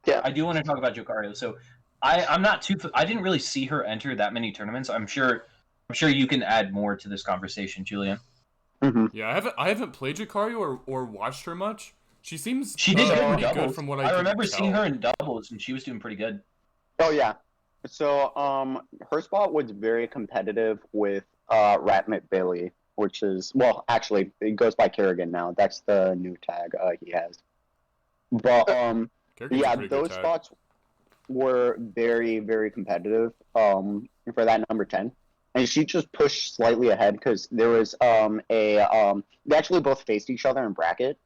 Yeah, I do want to talk about Jocario. So I'm not too. I didn't really see her enter that many tournaments. I'm sure you can add more to this conversation, Julian. Mm-hmm. Yeah, I haven't played Jocario or watched her much. She did pretty good from what I remember tell. seeing her in doubles, and she was doing pretty good. Oh yeah. So her spot was very competitive with Ratmit Bailey, which is actually it goes by Kerrigan now. That's the new tag he has. But those spots were very, very competitive for that number 10. And she just pushed slightly ahead because there was they actually both faced each other in bracket,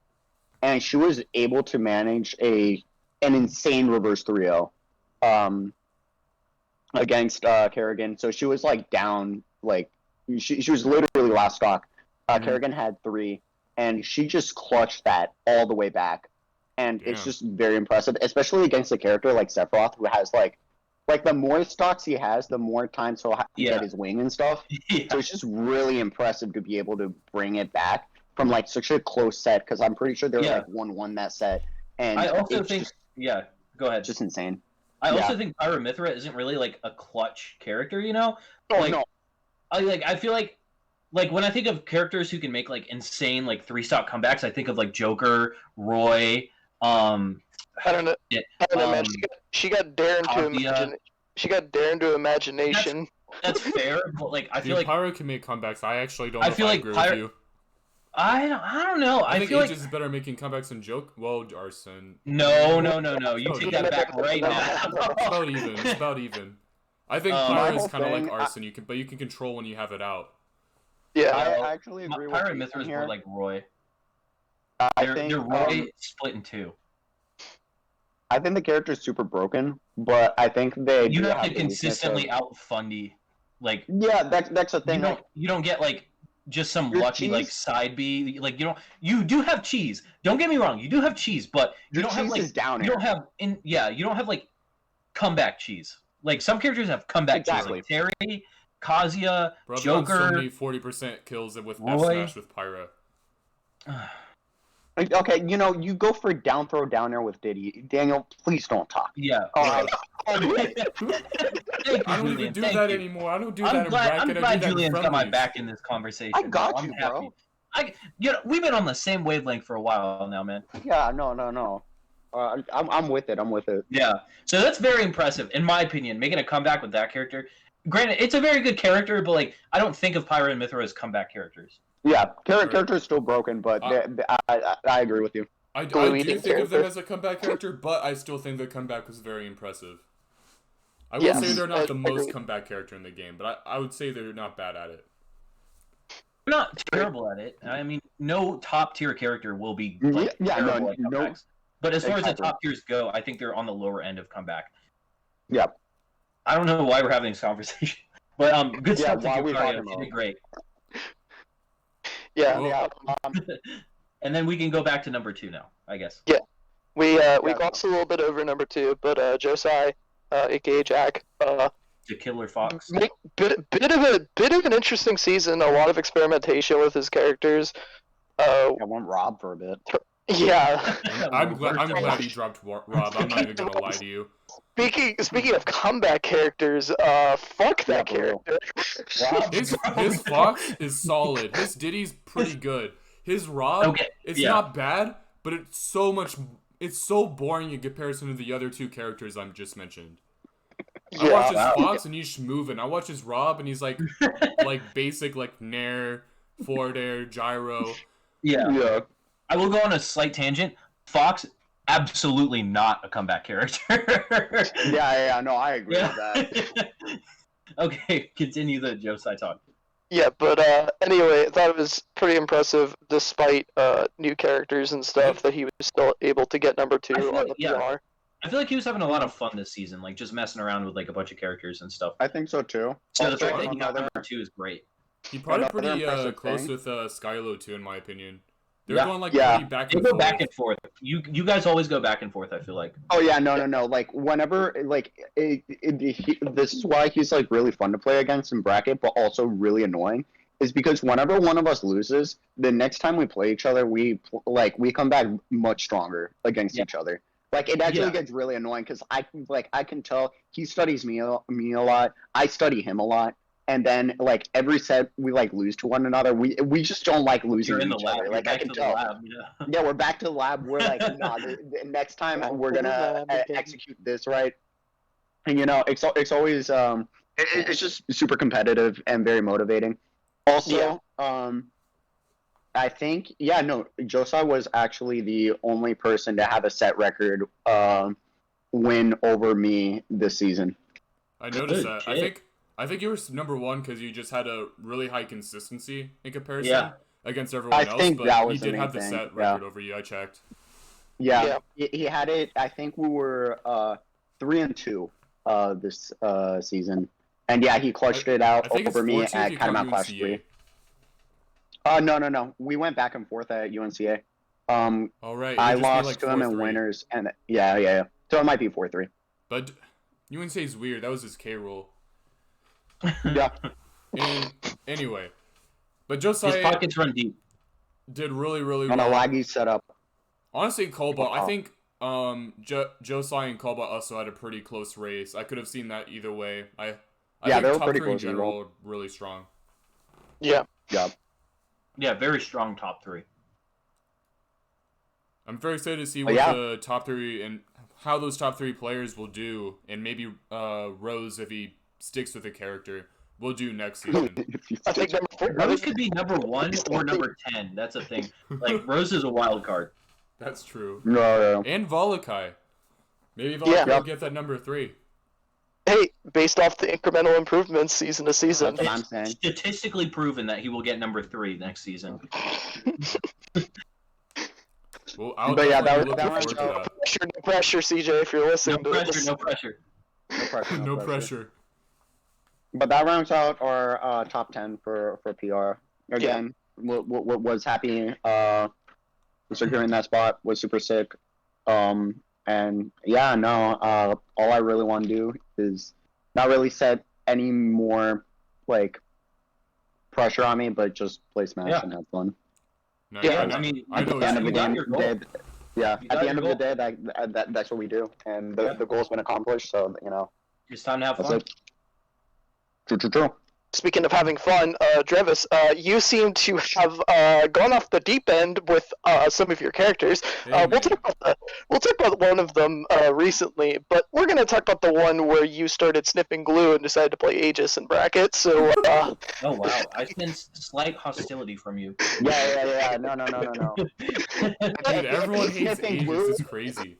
and she was able to manage an insane reverse 3-0 against Kerrigan. So she was like down, like she was literally last stock. Kerrigan had 3, and she just clutched that all the way back, and it's just very impressive, especially against a character like Sephiroth, who has like the more stocks he has, the more times he'll get his wing and stuff. Yeah. So it's just really impressive to be able to bring it back from like such a close set, because I'm pretty sure they were like 1-1 that set. And I also think, go ahead. Just insane. I also think Pyramithra isn't really like a clutch character, you know? Oh, no. I feel like when I think of characters who can make like insane like 3-stock comebacks, I think of like Joker, Roy, I don't know. Man. She got dared to imagine. She got dared to imagination. That's fair, but like I feel like Pyro can make comebacks. I actually don't know if I agree with you. I don't know. I think feel Aegis is better at making comebacks than Arsene. No. You take that back right now. It's about even. I think Pyro is kind of like Arsene. You can control when you have it out. Yeah, I actually agree with you. Pyro and Mithra is more like Roy. They're Roy split in 2. I think the character is super broken, but I think you have to consistently out Fundy. Like that's the thing. You don't get like just some lucky cheese? Like side B. Like you do have cheese. Don't get me wrong, you do have cheese, but you don't have like you don't have like comeback cheese. Like some characters have comeback cheese, like Terry, Kazuya, Joker. So many 40% kills with F smash with Pyro. Okay, you go for down throw down air with Diddy. Daniel, please don't talk. Yeah. I don't even do that anymore. I don't do that in bracket. I'm glad Julian's got my back in this conversation. I got you, bro. We've been on the same wavelength for a while now, man. Yeah, no. I'm with it. Yeah. So that's very impressive, in my opinion, making a comeback with that character. Granted, it's a very good character, but like I don't think of Pyro and Mithra as comeback characters. Yeah, character is still broken, but I agree with you. I do think of them as a comeback character, but I still think the comeback was very impressive. I would say they're not the most comeback character in the game, but I would say they're not bad at it. They're not terrible at it. I mean, no top tier character will be like terrible at comebacks. But as far as the top tiers go, I think they're on the lower end of comeback. Yeah. I don't know why we're having this conversation, but good stuff to Jocario. You did great. Yeah. And then we can go back to number 2 now, I guess. Yeah. We glossed a little bit over number 2, but Josai, aka Jack, the Killer Fox. Bit of an interesting season. A lot of experimentation with his characters. I want Rob for a bit. Yeah. I'm glad he dropped Rob. I'm not even gonna lie to you. Speaking of comeback characters, fuck that character. His Fox is solid. His Diddy's pretty good. His Rob, it's not bad, but it's so boring in comparison to the other 2 characters I'm just mentioned. I watch his wow. Fox and he's moving. I watch his Rob and he's like basic like nair, forward air, gyro. Yeah. I will go on a slight tangent. Fox, absolutely not a comeback character. No, I agree with that. Okay, continue the Josai talk. Yeah, but anyway, I thought it was pretty impressive, despite new characters and stuff, that he was still able to get number 2 I feel on the yeah. PR. I feel like he was having a lot of fun this season, like just messing around with like a bunch of characters and stuff. I think so too. So the Also, fact that he got another- number 2 is great. He probably Another pretty impressive close thing- with Skylo too, in my opinion. They're Yeah. going like Yeah. pretty back They and go forth. back and forth. You guys always go back and forth. I feel like. Oh yeah, no. Like whenever, like this is why he's like really fun to play against in bracket, but also really annoying. Is because whenever one of us loses, the next time we play each other, we come back much stronger against each other. Like it actually gets really annoying because I can tell he studies me a lot. I study him a lot. And then, like, every set we, like, lose to one another. We just don't like losing You're in to the each lab. other. You're Like, I back can to the tell. lab. Yeah, we're back to the lab. We're like, nah, the next time we're going to execute this right. And, you know, it's always, it's just super competitive and very motivating. Also, I think, Josai was actually the only person to have a set record win over me this season. I noticed Good that. shit. I think you were number 1 because you just had a really high consistency in comparison Yeah. against everyone I else. think But that was he the did main have the thing, set yeah. record over you. I checked. Yeah, he had it. I think we were 3-2 this season, and yeah, he clutched it out I think it's over me 4-2 if at you kind of count my class UNCA. 3. No. We went back and forth at UNCA. All right. I it'd just be lost like to him in 4-3. winners, and yeah. So it might be 4-3. But UNC is weird. That was his K roll. Yeah. And anyway, but His Josai pockets run deep. did really, really On a well. laggy setup. Honestly, Kolba, I Wow. think Josai and Kolba also had a pretty close race. I could have seen that either way. I Yeah, think they were top pretty 3 in close as general are really strong. Yeah. Yeah. Yeah, very strong top 3. I'm very excited to see Oh, what yeah. the top 3 and how those top 3 players will do, and maybe Rose, if he sticks with the character, will do next season. I think number 4. Rose could be number 1 or number 10. That's a thing. Like Rose is a wild card. That's true. No. And Volakai. Maybe Volakai Yeah. will get that number 3. Hey, based off the incremental improvements season to season. That's what I'm It's saying. statistically proven that he will get number 3 next season. Well, I'll But yeah, definitely that look was- forward to No pressure, CJ, if you're No listening to pressure, this. no pressure. No pressure. that. No pressure. But that rounds out our top 10 for PR. Again, was happy securing that spot. Was super sick. And yeah, no. All I really want to do is not really set any more like pressure on me, but just play Smash Yeah. and have fun. No, Yeah, I know, I mean, I At know the end of you the got game, your goal. yeah. You At got the end your of the day, that's what we do, and the goal's been accomplished. So you know, It's time to have that's fun. it. True. Speaking of having fun, Drevis, you seem to have gone off the deep end with some of your characters. Hey, We'll talk about one of them recently, but we're going to talk about the one where you started sniffing glue and decided to play Aegis in bracket. So Oh wow, I sense slight hostility from you. Yeah. No. Dude, everyone hates Sniffing Aegis. glue. It's crazy.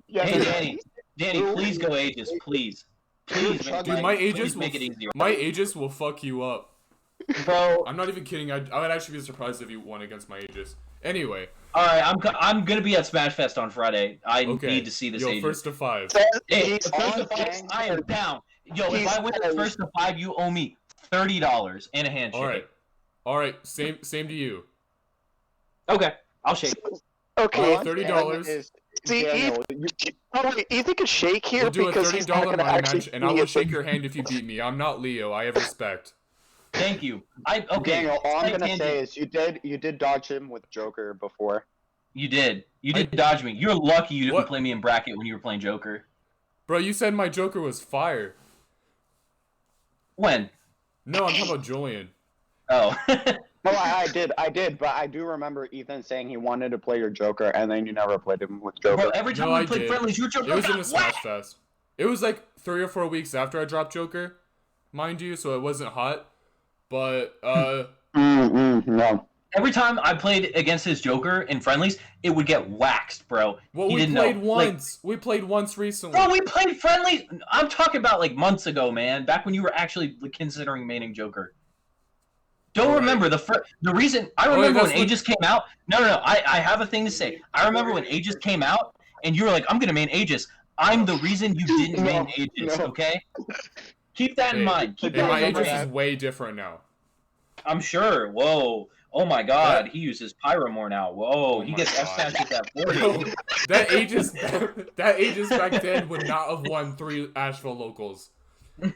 Hey, Danny, please go Aegis, please. Please, Dude, make, Dude, like, my please Aegis make will, it easier. my Aegis will fuck you up. Bro, I'm not even kidding. I would actually be surprised if you won against my Aegis. Anyway, alright, I'm gonna be at Smash Fest on Friday. I okay. need to see this Yo, Aegis. first to 5. Hey, he's first to on 5, gang. I am down. Yo, if I win the first to 5, you owe me $30 and a handshake. All right. Same to you. Okay, I'll shake. okay, Well, $30. See, Daniel, wait, Ethan can shake here We'll do a because he's not $30 going to money actually match, and I will shake your hand if you beat me. I'm not Leo. I have respect. Thank you. Okay. Daniel, all I'm slight gonna say tangent. is you did dodge him with Joker before. You did dodge me. You're lucky you didn't What? play me in bracket when you were playing Joker. Bro, you said my Joker was fire. When? No, I'm talking about Julian. Oh. No, I did, but I do remember Ethan saying he wanted to play your Joker, and then you never played him with Joker. Bro, every time No, we I played did. friendlies, your Joker It was in a got Smash whacked. Fest. It was like 3 or 4 weeks after I dropped Joker, mind you, so it wasn't hot. But No. Every time I played against his Joker in friendlies, it would get waxed, bro. well, He we didn't played know. once. We played once recently. Bro, we played friendlies. I'm talking about like months ago, man. Back when you were actually considering maining Joker. Don't Alright. remember the reason. I wait, remember that's when Aegis came out. No. I have a thing to say. I remember when Aegis came out, and you were like, "I'm gonna main Aegis." I'm the reason you didn't main Aegis. no. Okay. Keep that in Hey, mind. Keep Hey, that my in Aegis mind. is way different now. I'm sure. Whoa. Oh my God. He uses Pyro more now. Whoa. Oh He my gets F God. smashes at 40. Bro, that Aegis back then would not have won 3 Asheville locals.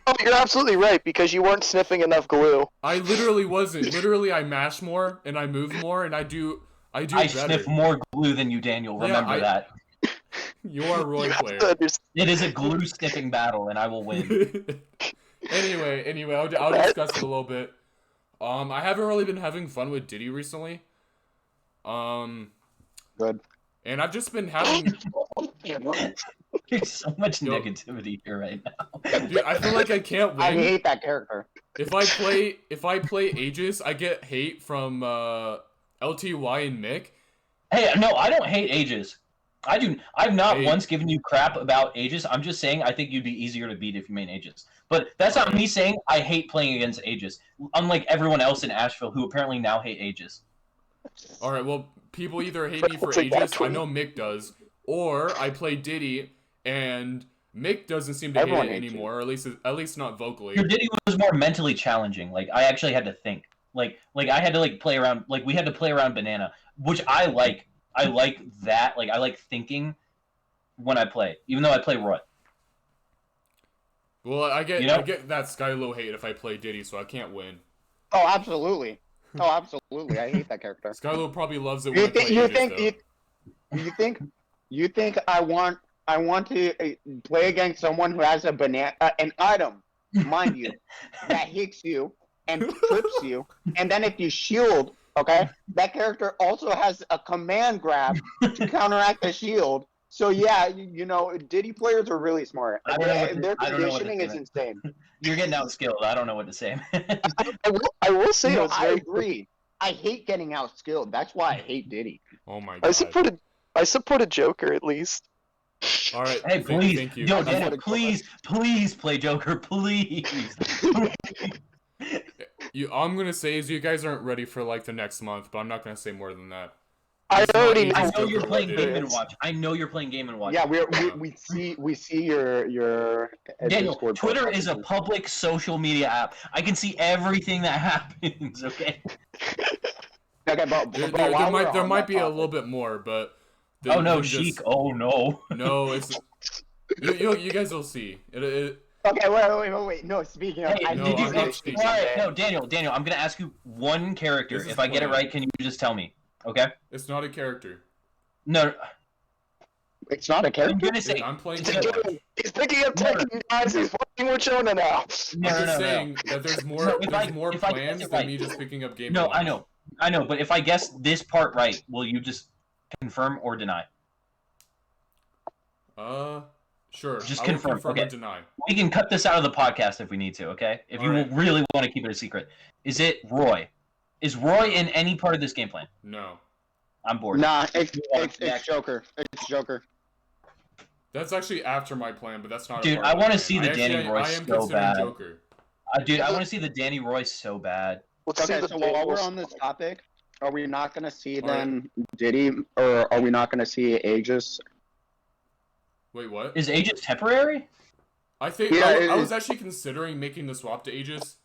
Oh, you're absolutely right because you weren't sniffing enough glue. I literally wasn't. Literally, I mash more and I move more and I do I better. sniff more glue than you, Daniel. Yeah, Remember that. You are a Roy You have player. to understand. It is a glue sniffing battle, and I will win. anyway, I'll discuss it a little bit. I haven't really been having fun with Diddy recently. Good. And I've just been having. There's so much Yo. negativity here right now. Dude, I feel like I can't I win. hate that character. If I play Aegis, I get hate from LTY and Mick. Hey, no, I don't hate Aegis. I've not Hey. once given you crap about Aegis. I'm just saying I think you'd be easier to beat if you main Aegis. But that's not me saying I hate playing against Aegis. Unlike everyone else in Asheville who apparently now hate Aegis. All right, well, people either hate me for Aegis, I know Mick does, or I play Diddy and Mick doesn't seem to Everyone hate it hates anymore, or at least not vocally. Your Diddy was more mentally challenging. Like I actually had to think. Like I had to like play around. Like we had to play around banana, which I like. I like that. Like I like thinking when I play, even though I play Roy. Well, I get You know? that Skylo hate if I play Diddy, so I can't win. Oh, absolutely. Oh, absolutely. I hate that character. Skylo probably loves it when You I play think? You Aegis, think? though. You think I want to play against someone who has a banana, an item, mind you, that hits you and trips you, and then if you shield, okay, that character also has a command grab to counteract the shield. So yeah, you know, Diddy players are really smart. I don't know what to- Their I don't know what to conditioning is say. insane. You're getting outskilled. I don't know what to say. I will say No, it's I very. agree. I hate getting outskilled. That's why I hate Diddy. Oh my I god. supported Joker at least. All right. Hey, please, Thank you. yo, Daniel, please play Joker, please. I'm gonna say is you guys aren't ready for like the next month, but I'm not gonna say more than that. I It's not already Aegis I know know you're Joker playing what it Game and is. Watch. I know you're playing Game and Watch. Yeah, we see your Daniel, Discord Twitter profile. is a public social media app. I can see everything that happens. Okay. Okay, but There while we're might on that be a topic- little bit more, but Oh no, than just- Sheik. Oh no. No, it's you guys will see. Okay, wait. No, speaking of, Hey, I No, did you? I'm not All speaking. right, no, Daniel. I'm gonna ask you one character. This is If I get it planned. right, can you just tell me? Okay. It's not a character. No, It's not a I'm character. gonna say. I'm playing He's Game gonna- and Watch. He's picking up No, no. Tekken guys. He's playing with Jonah now. No, I'm no, just no, saying no. that there's more No, if I more guess plans it than right. me just picking up Game No, and Watch. I know, but if I guess this part right, will you just confirm or deny? Sure. Just I will confirm, confirm okay. or deny. We can cut this out of the podcast if we need to, okay? If you Alright. really want to keep it a secret. Is it Roy? Is Roy in any part of this game plan? No. I'm bored. Nah, it's Next. Joker. It's Joker. That's actually after my plan, but that's not. Dude, a part I of wanna plan. see the Danny Roy I am so considering bad. Joker. Dude, I want to see the Danny Roy so bad. Let's see Okay, the so while we're visuals. on this topic, are we not gonna see All right. then Diddy, or are we not gonna see Aegis? Wait, what? Is Aegis temporary? I think Yeah, I it- was actually considering making the swap to Aegis.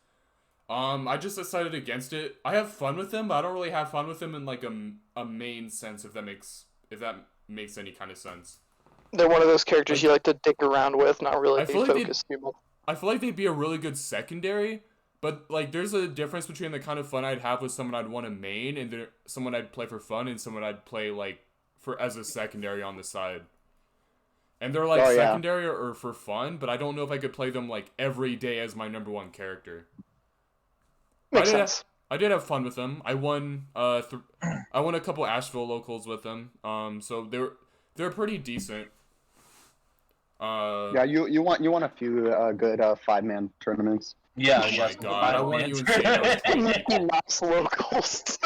I just decided against it. I have fun with him, but I don't really have fun with him in like a main sense. If that makes any kind of sense. They're one of those characters you like to dick around with, not really I feel like focus too much. I feel like they'd be a really good secondary, but like there's a difference between the kind of fun I'd have with someone I'd want to main and someone I'd play for fun and someone I'd play like for as a secondary on the side. And they're like Oh, yeah. secondary or for fun, but I don't know if I could play them like every day as my number one character. Makes I did sense. I did have fun with them. I won I won a couple Asheville locals with them. So they're pretty decent. Yeah, you want a few good 5-man tournaments. Yeah, Oh yeah. my god, I want you and Sano. Mickey Mouse locals.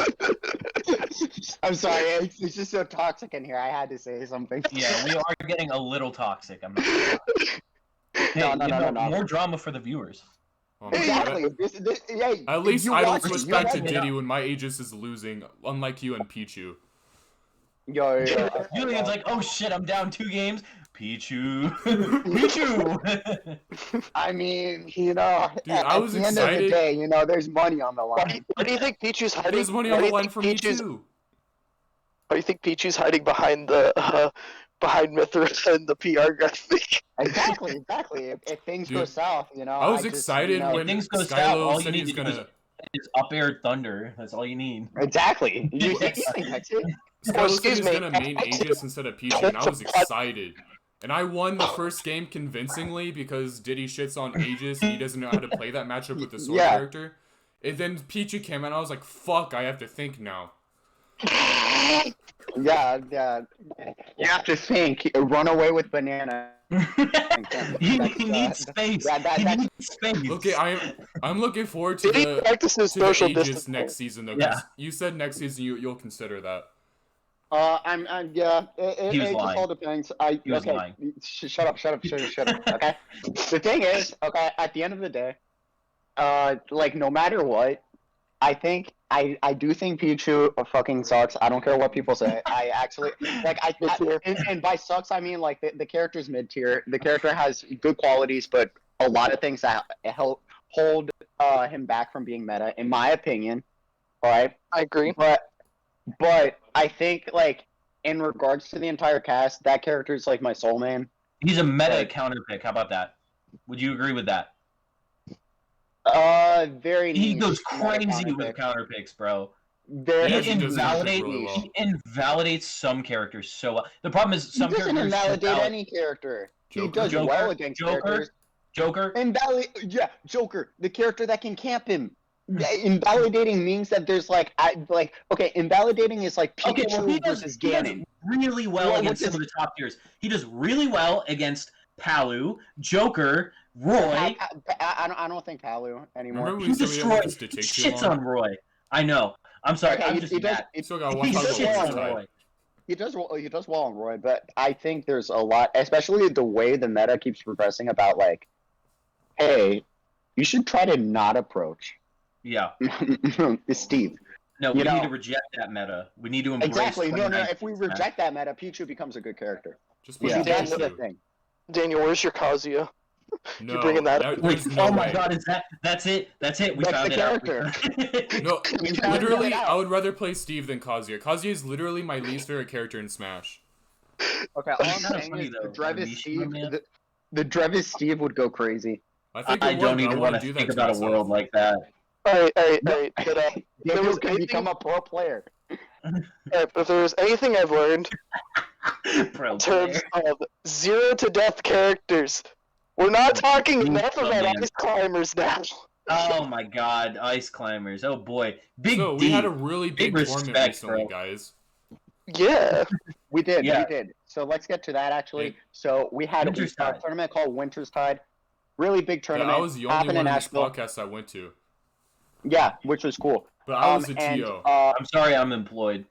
I'm sorry, it's just so toxic in here. I had to say something. Yeah, we are getting a little toxic. I'm not gonna lie. Hey, No. more drama for the viewers. Oh my Exactly. god. Yeah, At least you I don't watch it, respect to you Diddy when my Aegis is losing, unlike you and Pichu. Yo. Julian's like, oh shit, I'm down 2 games. Pichu. Pichu. I mean, Dude, at I was the end of the excited. day, there's money on the line. Why do you think Pichu's hiding? There's money why on do the you line think for me Pichu's- too. Why do you think Pichu's hiding behind the behind Mithras and the PR graphic? Exactly. If things go Dude, south, I was excited If when things go south, all Skylo you said he need was to do gonna. is up air thunder. That's all you need. Exactly. Yes. That's it. Skylo said he was excuse me. gonna main Aegis instead of Pichu, and I was excited. And I won the first game convincingly because Diddy shits on Aegis and he doesn't know how to play that matchup with the sword Yeah. character. And then Pichu came out and I was like, fuck, I have to think now. Yeah. You have to think. Run away with banana. he needs space. He needs space. Okay, I'm looking forward to Diddy the practices to the social Aegis distance next season though. Yeah. 'Cause you said next season you'll consider that. Yeah. It He was just lying. all depends. He was lying. Shut up. Okay. The thing is, okay, at the end of the day, like no matter what, I think I do think Pichu fucking sucks. I don't care what people say. I actually like and by sucks I mean like the character's mid tier. The character has good qualities, but a lot of things that help hold him back from being meta, in my opinion. All right, I agree. but I think like in regards to the entire cast, that character is like my soul man. He's a meta Like- counter pick. How about that? Would you agree with that? Very. He niche goes meta crazy counter with pick. counter picks, bro. Very Yeah, He he does invalidates really well. he invalidates some characters so well. The problem is He some doesn't characters invalidate any character. He Joker? does well against characters. Joker. Joker, the character that can camp him. Invalidating means that there's okay, invalidating is like Okay, Pikachu well, he does versus he does Ganon. really well Well, against what some of the top tiers. He does really well against Palu, Joker, Roy. I don't think Palu anymore. Remember He we said we didn't want destroys. this to He take too shits long? on Roy. I know. I'm sorry. Okay, I'm he just does- mad. Still got one He talk does about well shits Winter's on Tide. Roy. He does well on Roy, but I think there's a lot, especially the way the meta keeps progressing about like, hey, you should try to not approach Yeah. Steve. No, we You need know- to reject that meta. We need to embrace. Exactly. No. 2019 If we smash. reject that meta, Pichu becomes a good character. Just play Yeah. That's the Pichu. thing. Daniel, where's your Kazuya? No, bringing that up? there's no oh my way. god, that's it? That's it. We That's found the it out. character. No, We found literally, it out. I would rather play Steve than Kazuya. Kazuya is literally my least favorite character in Smash. Okay, all I'm It's kinda saying funny, is though, the Drevis Mishima, Steve, man. the Drevis Steve would go crazy. I think I it would, don't but even I want wouldn't to do that think to about a myself. world like that. Alright. But Daniel was can anything- become a pro player. but if there's anything I've learned Pro in terms player. of 0 to death characters, we're not talking enough Oh, about man. ice climbers now. Oh my god, ice climbers. Oh boy. Big So D. we had a really big Big tournament respect, recently, bro. guys. Yeah. We did. Yeah. So let's get to that actually. Yeah. So we had Winter's a Tide. tournament called Winter's Tide. Really big Yeah, tournament. I was the only happened one in in this Nashville. podcast I went to. Yeah, which was cool. But I was a and, TO. I'm sorry I'm employed.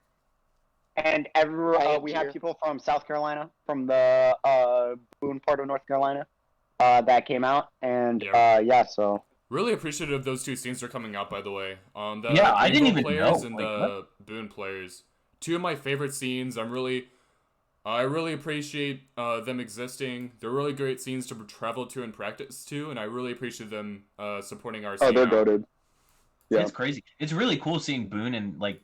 And Thank we you. had people from South Carolina, from the Boone part of North Carolina, that came out, and Yeah. so Really appreciative of those two scenes are coming out, by the way. The Yeah, I didn't Greenville even players know. and Like, the Boone players. Two of my favorite scenes. I really appreciate them existing. They're really great scenes to travel to and practice to, and I really appreciate them supporting our scene. out. goated. Yeah. It's crazy. It's really cool seeing Boone and like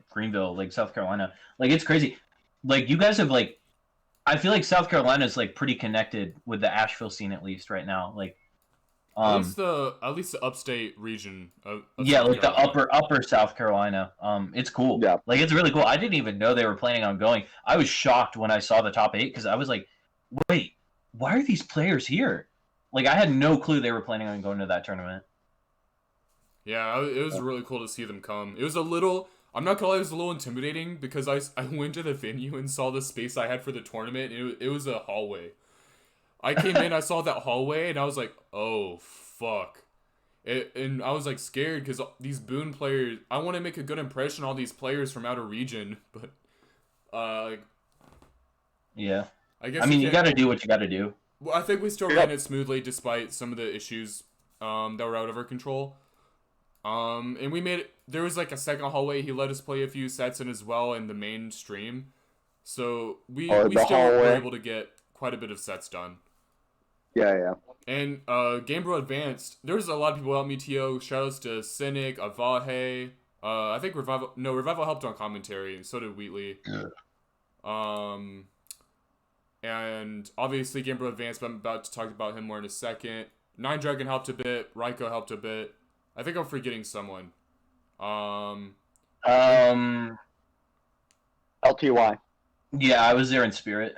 Greenville, like South Carolina. Like it's crazy. Like you guys have like I feel like South Carolina is like pretty connected with the Asheville scene at least right now. Like At least the upstate region of yeah, South like the Carolina. upper South Carolina. It's cool. Yeah. Like it's really cool. I didn't even know they were planning on going. I was shocked when I saw the top 8 because I was like, wait, why are these players here? Like I had no clue they were planning on going to that tournament. Yeah, it was really cool to see them come. It was a little, I'm not gonna lie, it was a little intimidating because I went to the venue and saw the space I had for the tournament. And it was a hallway, I came in, I saw that hallway, and I was like, oh, fuck. And I was like scared because these Boone players, I want to make a good impression on all these players from outer region, but like, Yeah. I guess I mean, you can't- got to do what you got to do. Well, I think we still ran it smoothly despite some of the issues that were out of our control. And we made it. There was like a second hallway. He let us play a few sets in as well in the main stream, so we still were able to get quite a bit of sets done. Yeah. And Game Bro Advanced, there was a lot of people helped me. TO, shoutouts to Cynic, Avahe. I think Revival helped on commentary, and so did Wheatley. And obviously Game Bro Advanced, but I'm about to talk about him more in a second. Nine Dragon helped a bit. Raiko helped a bit. I think I'm forgetting someone. LTY. Yeah, I was there in spirit.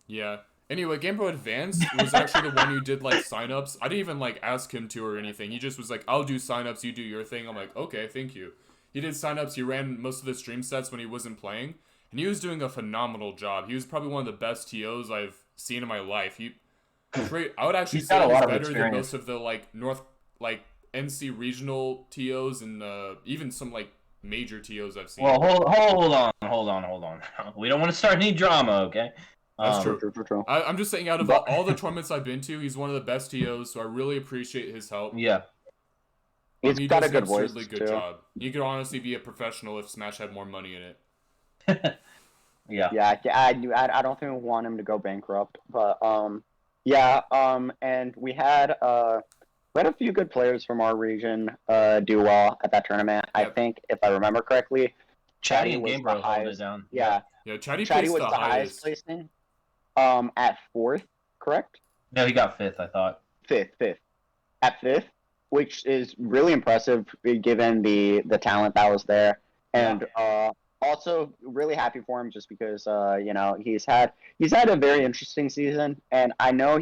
Yeah. Anyway, Game Bro Advance was actually the one who did like signups. I didn't even like ask him to or anything. He just was like, "I'll do signups, you do your thing." I'm like, "Okay, thank you." He did signups. He ran most of the stream sets when he wasn't playing, and he was doing a phenomenal job. He was probably one of the best TOs I've seen in my life. I would actually He's say got a he was lot of better than experience. most of the like NC regional TOs and even some like major TOs I've seen. Well, hold on. We don't want to start any drama, okay? That's true. True. I'm just saying, out of all the tournaments I've been to, he's one of the best TOs, so I really appreciate his help. Yeah. He's He got does a good an voice, absurdly good too. job. He could honestly be a professional if Smash had more money in it. Yeah. Yeah, I don't think we want him to go bankrupt, but and we had a few good players from our region do well at that tournament. I Yep. think if I remember correctly, Chatty Chatty and was Game the Bro held it highest. down. Yeah, Yeah, Chatty Chatty placed was the the highest highest. placing. At 4th, correct? No, he got 5th, I thought. Fifth. At 5th, which is really impressive given the talent that was there, and also really happy for him just because he's had a very interesting season, and I know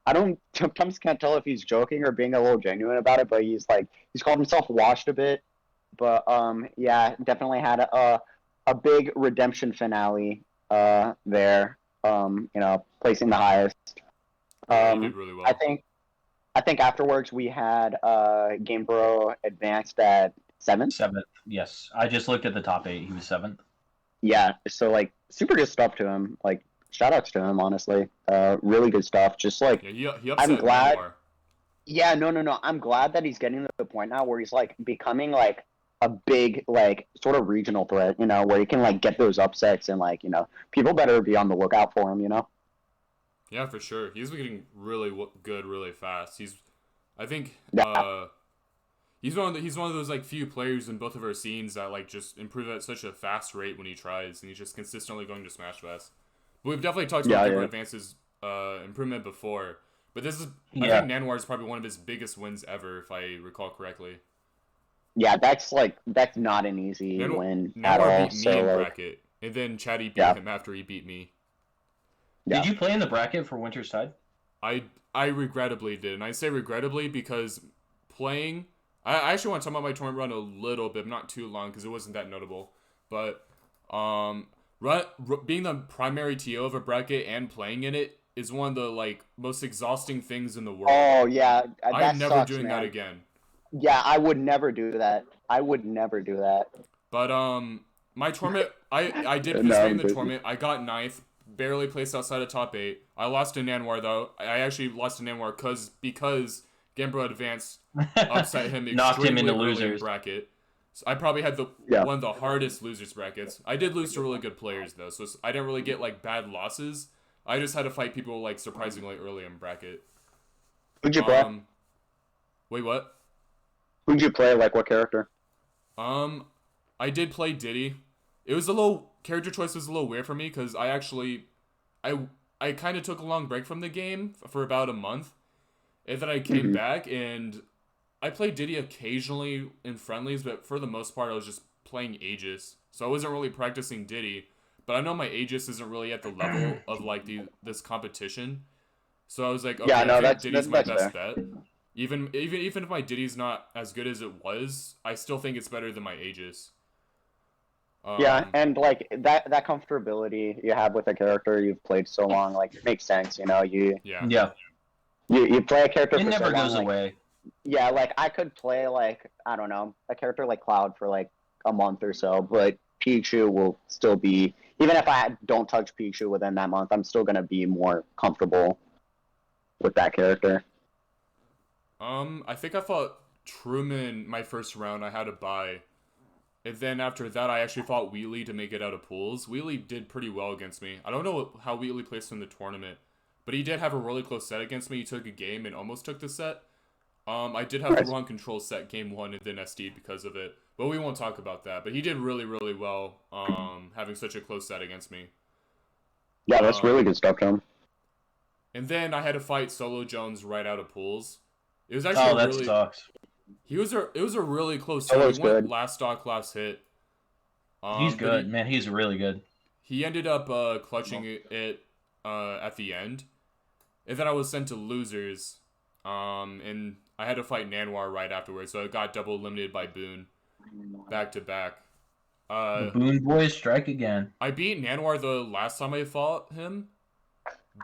I don't sometimes can't tell if he's joking or being a little genuine about it, but he's called himself washed a bit, but definitely had a big redemption finale there, placing the highest. Yeah, he did really well. I think afterwards we had Game Bro Advanced at 7th. 7th, yes. I just looked at the top 8. He was 7th. Yeah, so super good stuff to him. Shout outs to him, honestly. Really good stuff. Just Yeah, he upset I'm glad. Neymar. Yeah, no. I'm glad that he's getting to the point now where he's becoming a big sort of regional threat. Where he can get those upsets and people better be on the lookout for him. Yeah, for sure. He's getting really good really fast. I think Yeah. he's one of those few players in both of our scenes that just improve at such a fast rate when he tries, and he's just consistently going to Smash Fest. But we've definitely talked about Game Bro Advance's improvement before, but this is I think Nanwar is probably one of his biggest wins ever, if I recall correctly. Yeah, that's not an easy win at all. Nanwar beat me in bracket, and then Chatty beat him after he beat me. Yeah. Did you play in the bracket for Winter's Tide? I regrettably did, and I say regrettably because playing. I actually want to talk about my tournament run a little bit, not too long, because it wasn't that notable. But being the primary TO of a bracket and playing in it is one of the most exhausting things in the world. Oh yeah, I'm never sucks, doing man. that again. Yeah, I would never do that. But my tournament, I did participate in the tournament. I got 9th, barely placed outside of top 8. I lost to Nanwar though. I actually lost to Nanwar because Game Bro Advanced upset him Knocked him into early in losers. bracket. So I probably had one of the hardest losers brackets. I did lose to really good players though, so I didn't really get bad losses. I just had to fight people surprisingly early in bracket. Who'd you play? Wait, what? Who'd you play? What character? I did play Diddy. It was character choice was a little weird for me because I kind of took a long break from the game for about a month, and then I came back and I played Diddy occasionally in friendlies, but for the most part I was just playing Aegis, so I wasn't really practicing Diddy. But I know my Aegis isn't really at the level of this competition, so I was like, okay, I think Diddy's my best bet. Even if my Diddy's not as good as it was, I still think it's better than my Aegis. Yeah, and like that comfortability you have with a character you've played so long, like it makes sense. You know, Yeah. Yeah, you play a character it for never so long, goes like, away. yeah, like I could play like I don't know a character like Cloud for like a month or so, but Pichu will still be even if I don't touch Pichu within that month, I'm still gonna be more comfortable with that character. I think I fought Truman my first round. I had to buy. And then after that, I actually fought Wheatley to make it out of pools. Wheatley did pretty well against me. I don't know how Wheatley placed in the tournament, but he did have a really close set against me. He took a game and almost took the set. I did have the wrong control set game 1 and then SD'd because of it. But we won't talk about that. But he did really, really well having such a close set against me. Yeah, that's really good stuff, John. And then I had to fight Solo Jones right out of pools. It was actually That really... sucks. It was a really close Solo's set. He went good. last stock, last hit. He's good, man. He's really good. He ended up clutching it at the end. And then I was sent to losers. And I had to fight Nanwar right afterwards, so I got double eliminated by Boone. Back to back. The Boone boys strike again. I beat Nanwar the last time I fought him.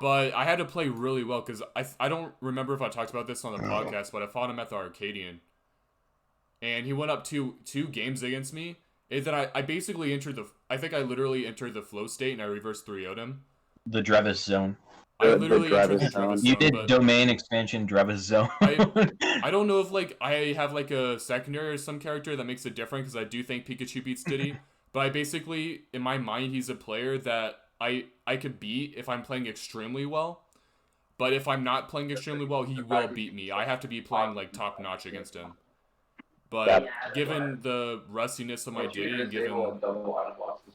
But I had to play really well, because I don't remember if I talked about this on the podcast, but I fought him at the Arcadian. And he went up two games against me. And then I basically I think I literally entered the flow state and I reverse 3-0'd him. The Drevis zone. I literally entered the Drevis zone. Drevis You zone, did but domain expansion Drevis zone. I don't know if like I have like a secondary or some character that makes it different, because I do think Pikachu beats Diddy. But I basically, in my mind, he's a player that I could beat if I'm playing extremely well. But if I'm not playing extremely well, he will beat me. I have to be playing like top notch against him. But given the rustiness of my Diddy and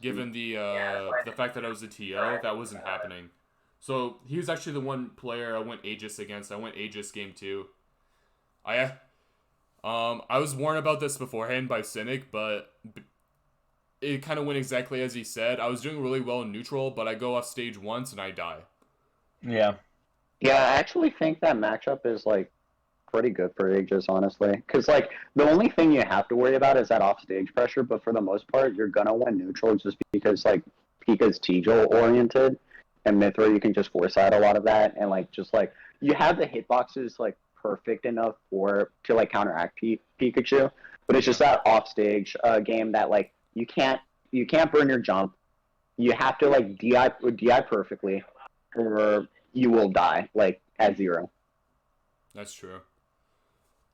given the fact that I was a TO, that wasn't happening. So he was actually the one player I went Aegis against. I went Aegis game 2. I was warned about this beforehand by Cynic, but it kind of went exactly as he said. I was doing really well in neutral, but I go off stage once and I die. Yeah. Yeah, I actually think that matchup is like pretty good for Aegis, honestly. Because like the only thing you have to worry about is that offstage pressure, but for the most part, you're gonna win neutral just because like Pika's T-Joe oriented, and Mithra you can just force out a lot of that, and like just like you have the hitboxes like perfect enough to like counteract Pikachu, but it's just that offstage game that like you can't burn your jump. You have to like DI perfectly, or you will die like at 0. That's true.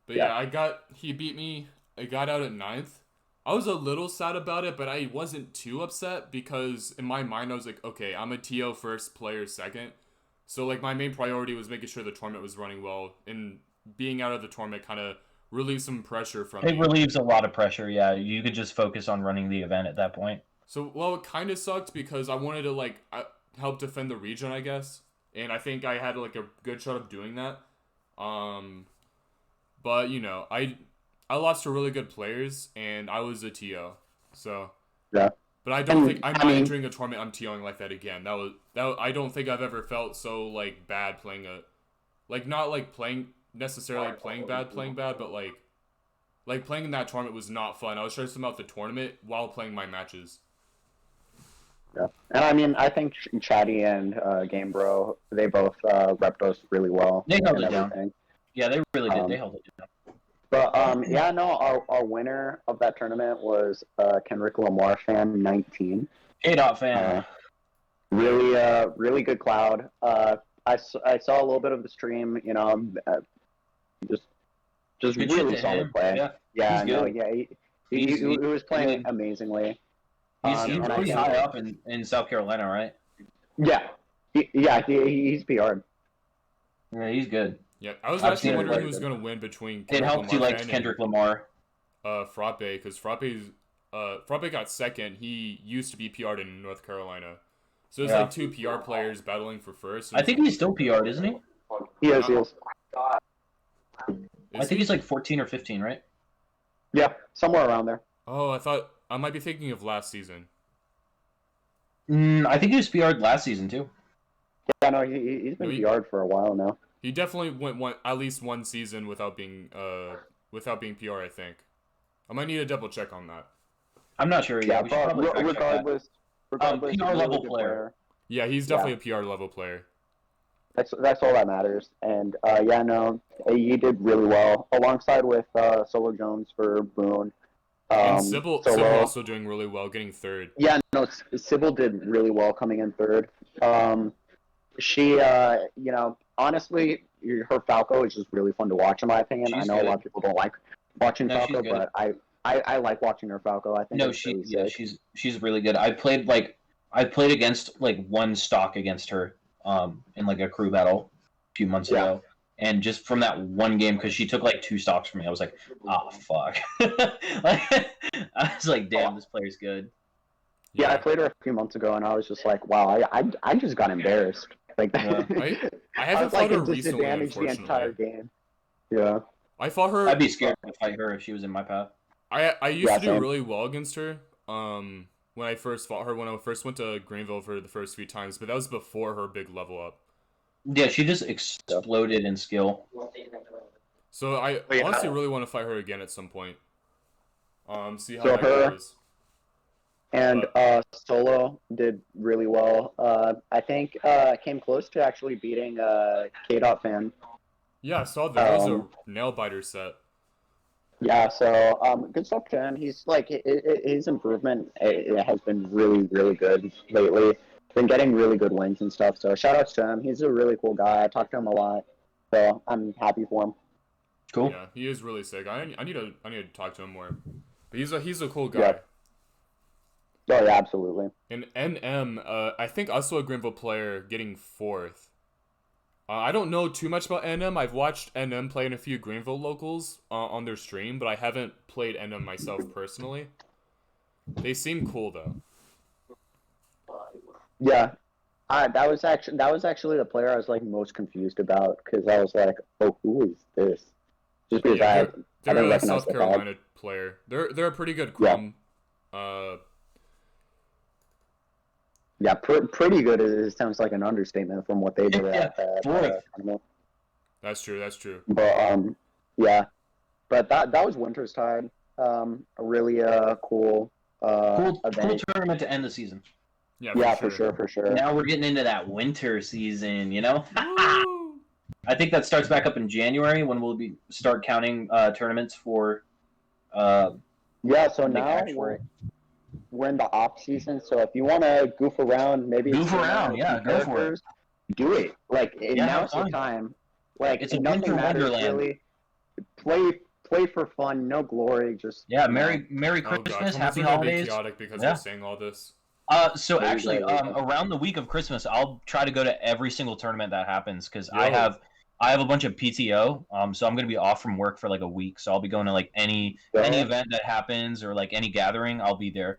But yeah, he beat me. I got out at 9th. I was a little sad about it, but I wasn't too upset because in my mind I was like, okay, I'm a TO first, player second. So like my main priority was making sure the tournament was running well, and being out of the tournament kind of relieved some pressure from me. It relieves a lot of pressure, yeah. You could just focus on running the event at that point. So, well, it kind of sucked because I wanted to like help defend the region, I guess. And I think I had like a good shot of doing that. But you know, I lost to really good players, and I was a TO. So yeah. But I don't think I'm not entering a tournament I'm TOing like that again. I don't think I've ever felt so like bad playing not like necessarily playing bad, but like playing in that tournament was not fun. I was stressing about the tournament while playing my matches. Yeah, and I mean, I think Chatty and Game Bro, they both repped us really well. They held it down. Yeah, they really did. They held it down. But yeah, no, our winner of that tournament was Kendrick Lamar fan 19. K-Dot fan. Really good Cloud. I saw a little bit of the stream. You know, just Good really solid play. Yeah, he was playing amazingly. He's pretty high up in South Carolina, right? Yeah, he's PR'd. Yeah, he's good. Yeah, I was actually wondering who was going to win between It helps you like Kendrick Lamar. Frappe, because Frappe got second. He used to be PR'd in North Carolina. So there's like 2 PR players battling for first. I think he's still PR'd, isn't he? He is. I think he's like 14 or 15, right? Yeah, somewhere around there. Oh, I might be thinking of last season. I think he was PR'd last season too. Yeah, no, he's been PR'd for a while now. He definitely went at least one season without being PR, I think. I might need to double check on that. I'm not sure. Yeah, we should probably fact check that. regardless, PR really level good player. Yeah, he's definitely a PR level player. That's all that matters. And yeah, no, he did really well alongside with Solo Jones for Boone. And Sybil Solo also doing really well, getting third. Yeah, no, Sybil did really well coming in third. She, honestly, her Falco is just really fun to watch, in my opinion. I know a lot of people don't like watching Falco, but I like watching her Falco. I think she's really good. I played against like one stock against her in like a crew battle a few months ago. And just from that one game, because she took like 2 stocks from me, I was like, oh, fuck. I was like, damn, this player's good. Yeah, I played her a few months ago, and I was just like, wow, I just got embarrassed. Like, I haven't fought her recently, unfortunately. The entire game. Yeah. I fought her. I'd be scared to fight her if she was in my path. I used to do really well against her. When I first fought her, when I first went to Greenville for the first few times, but that was before her big level up. Yeah, she just exploded in skill. So I honestly really want to fight her again at some point. See how that goes. And Solo did really well. I think came close to actually beating K-Dot Fan. Yeah, I saw that. That was a nail biter set. Yeah, so good stuff to him. He's like his improvement it has been really, really good lately. Been getting really good wins and stuff. So shout outs to him. He's a really cool guy. I talk to him a lot, so I'm happy for him. Cool. Yeah, he is really sick. I need to talk to him more. But he's a cool guy. Yeah. Oh yeah, absolutely. And NM, I think also a Greenville player getting 4th. I don't know too much about NM. I've watched NM play in a few Greenville locals on their stream, but I haven't played NM myself personally. They seem cool though. Yeah, that was actually the player I was like most confused about because I was like, oh, who is this? Just because they're didn't a recognize South the Carolina player. They're a pretty good Chrome. Yeah, pretty good. It sounds like an understatement from what they did at that tournament. That's true. But yeah, but that was Winter's Tide. A really cool event. Cool tournament to end the season. Yeah, for sure. Now we're getting into that winter season, you know? I think that starts back up in January when we'll start counting tournaments for yeah, so now we're in the off season, so if you want to goof around, go for it. Do it. Like now's the time. Like it's a nothing winter matters wonderland. Really. Play for fun, no glory. Just Merry Christmas, Happy Holidays. Chaotic because we're saying all this. So actually, around the week of Christmas, I'll try to go to every single tournament that happens because I have a bunch of PTO. So I'm gonna be off from work for like a week. So I'll be going to like any event that happens or like any gathering. I'll be there.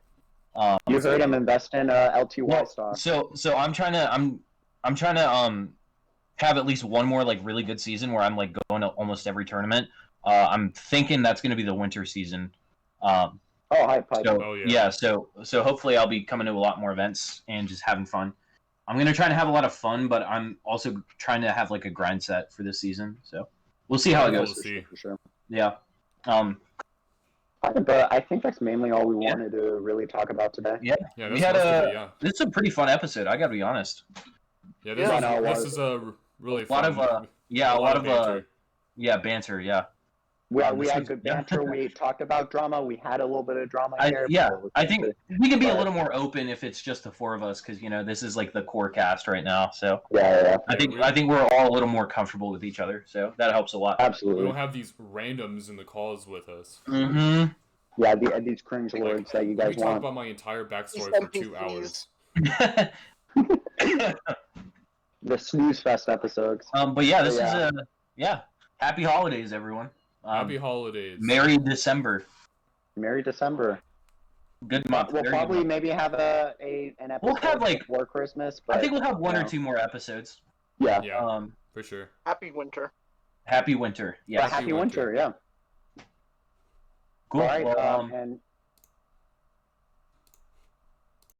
You heard him invest in LTY stock. So I'm trying to have at least one more like really good season where I'm like going to almost every tournament. I'm thinking that's gonna be the winter season. Hype. So hopefully I'll be coming to a lot more events and just having fun. I'm going to try to have a lot of fun, but I'm also trying to have like a grind set for this season. So we'll see how it goes. We'll see. For sure. Yeah. But I think that's mainly all we wanted to really talk about today. Yeah. We had this is a pretty fun episode. I got to be honest. Yeah. This is a really fun. A lot of banter. Yeah. We had good banter. We talked about drama. We had a little bit of drama here. I think we can be a little more open if it's just the 4 of us because this is like the core cast right now. So I think we're all a little more comfortable with each other. So that helps a lot. Absolutely. We don't have these randoms in the calls with us. Mm-hmm. Yeah, these cringe words that you guys we want. talk about my entire backstory for 2 hours. The snooze fest episodes. But yeah, this is happy holidays, everyone. Happy holidays. Merry December. Merry December. Good month. We'll probably maybe have an episode we'll have before Christmas. But, I think we'll have 1 or 2 more episodes. Yeah. For sure. Happy winter. Happy winter. Yeah. Happy winter. Yeah. Cool. All right. Well, and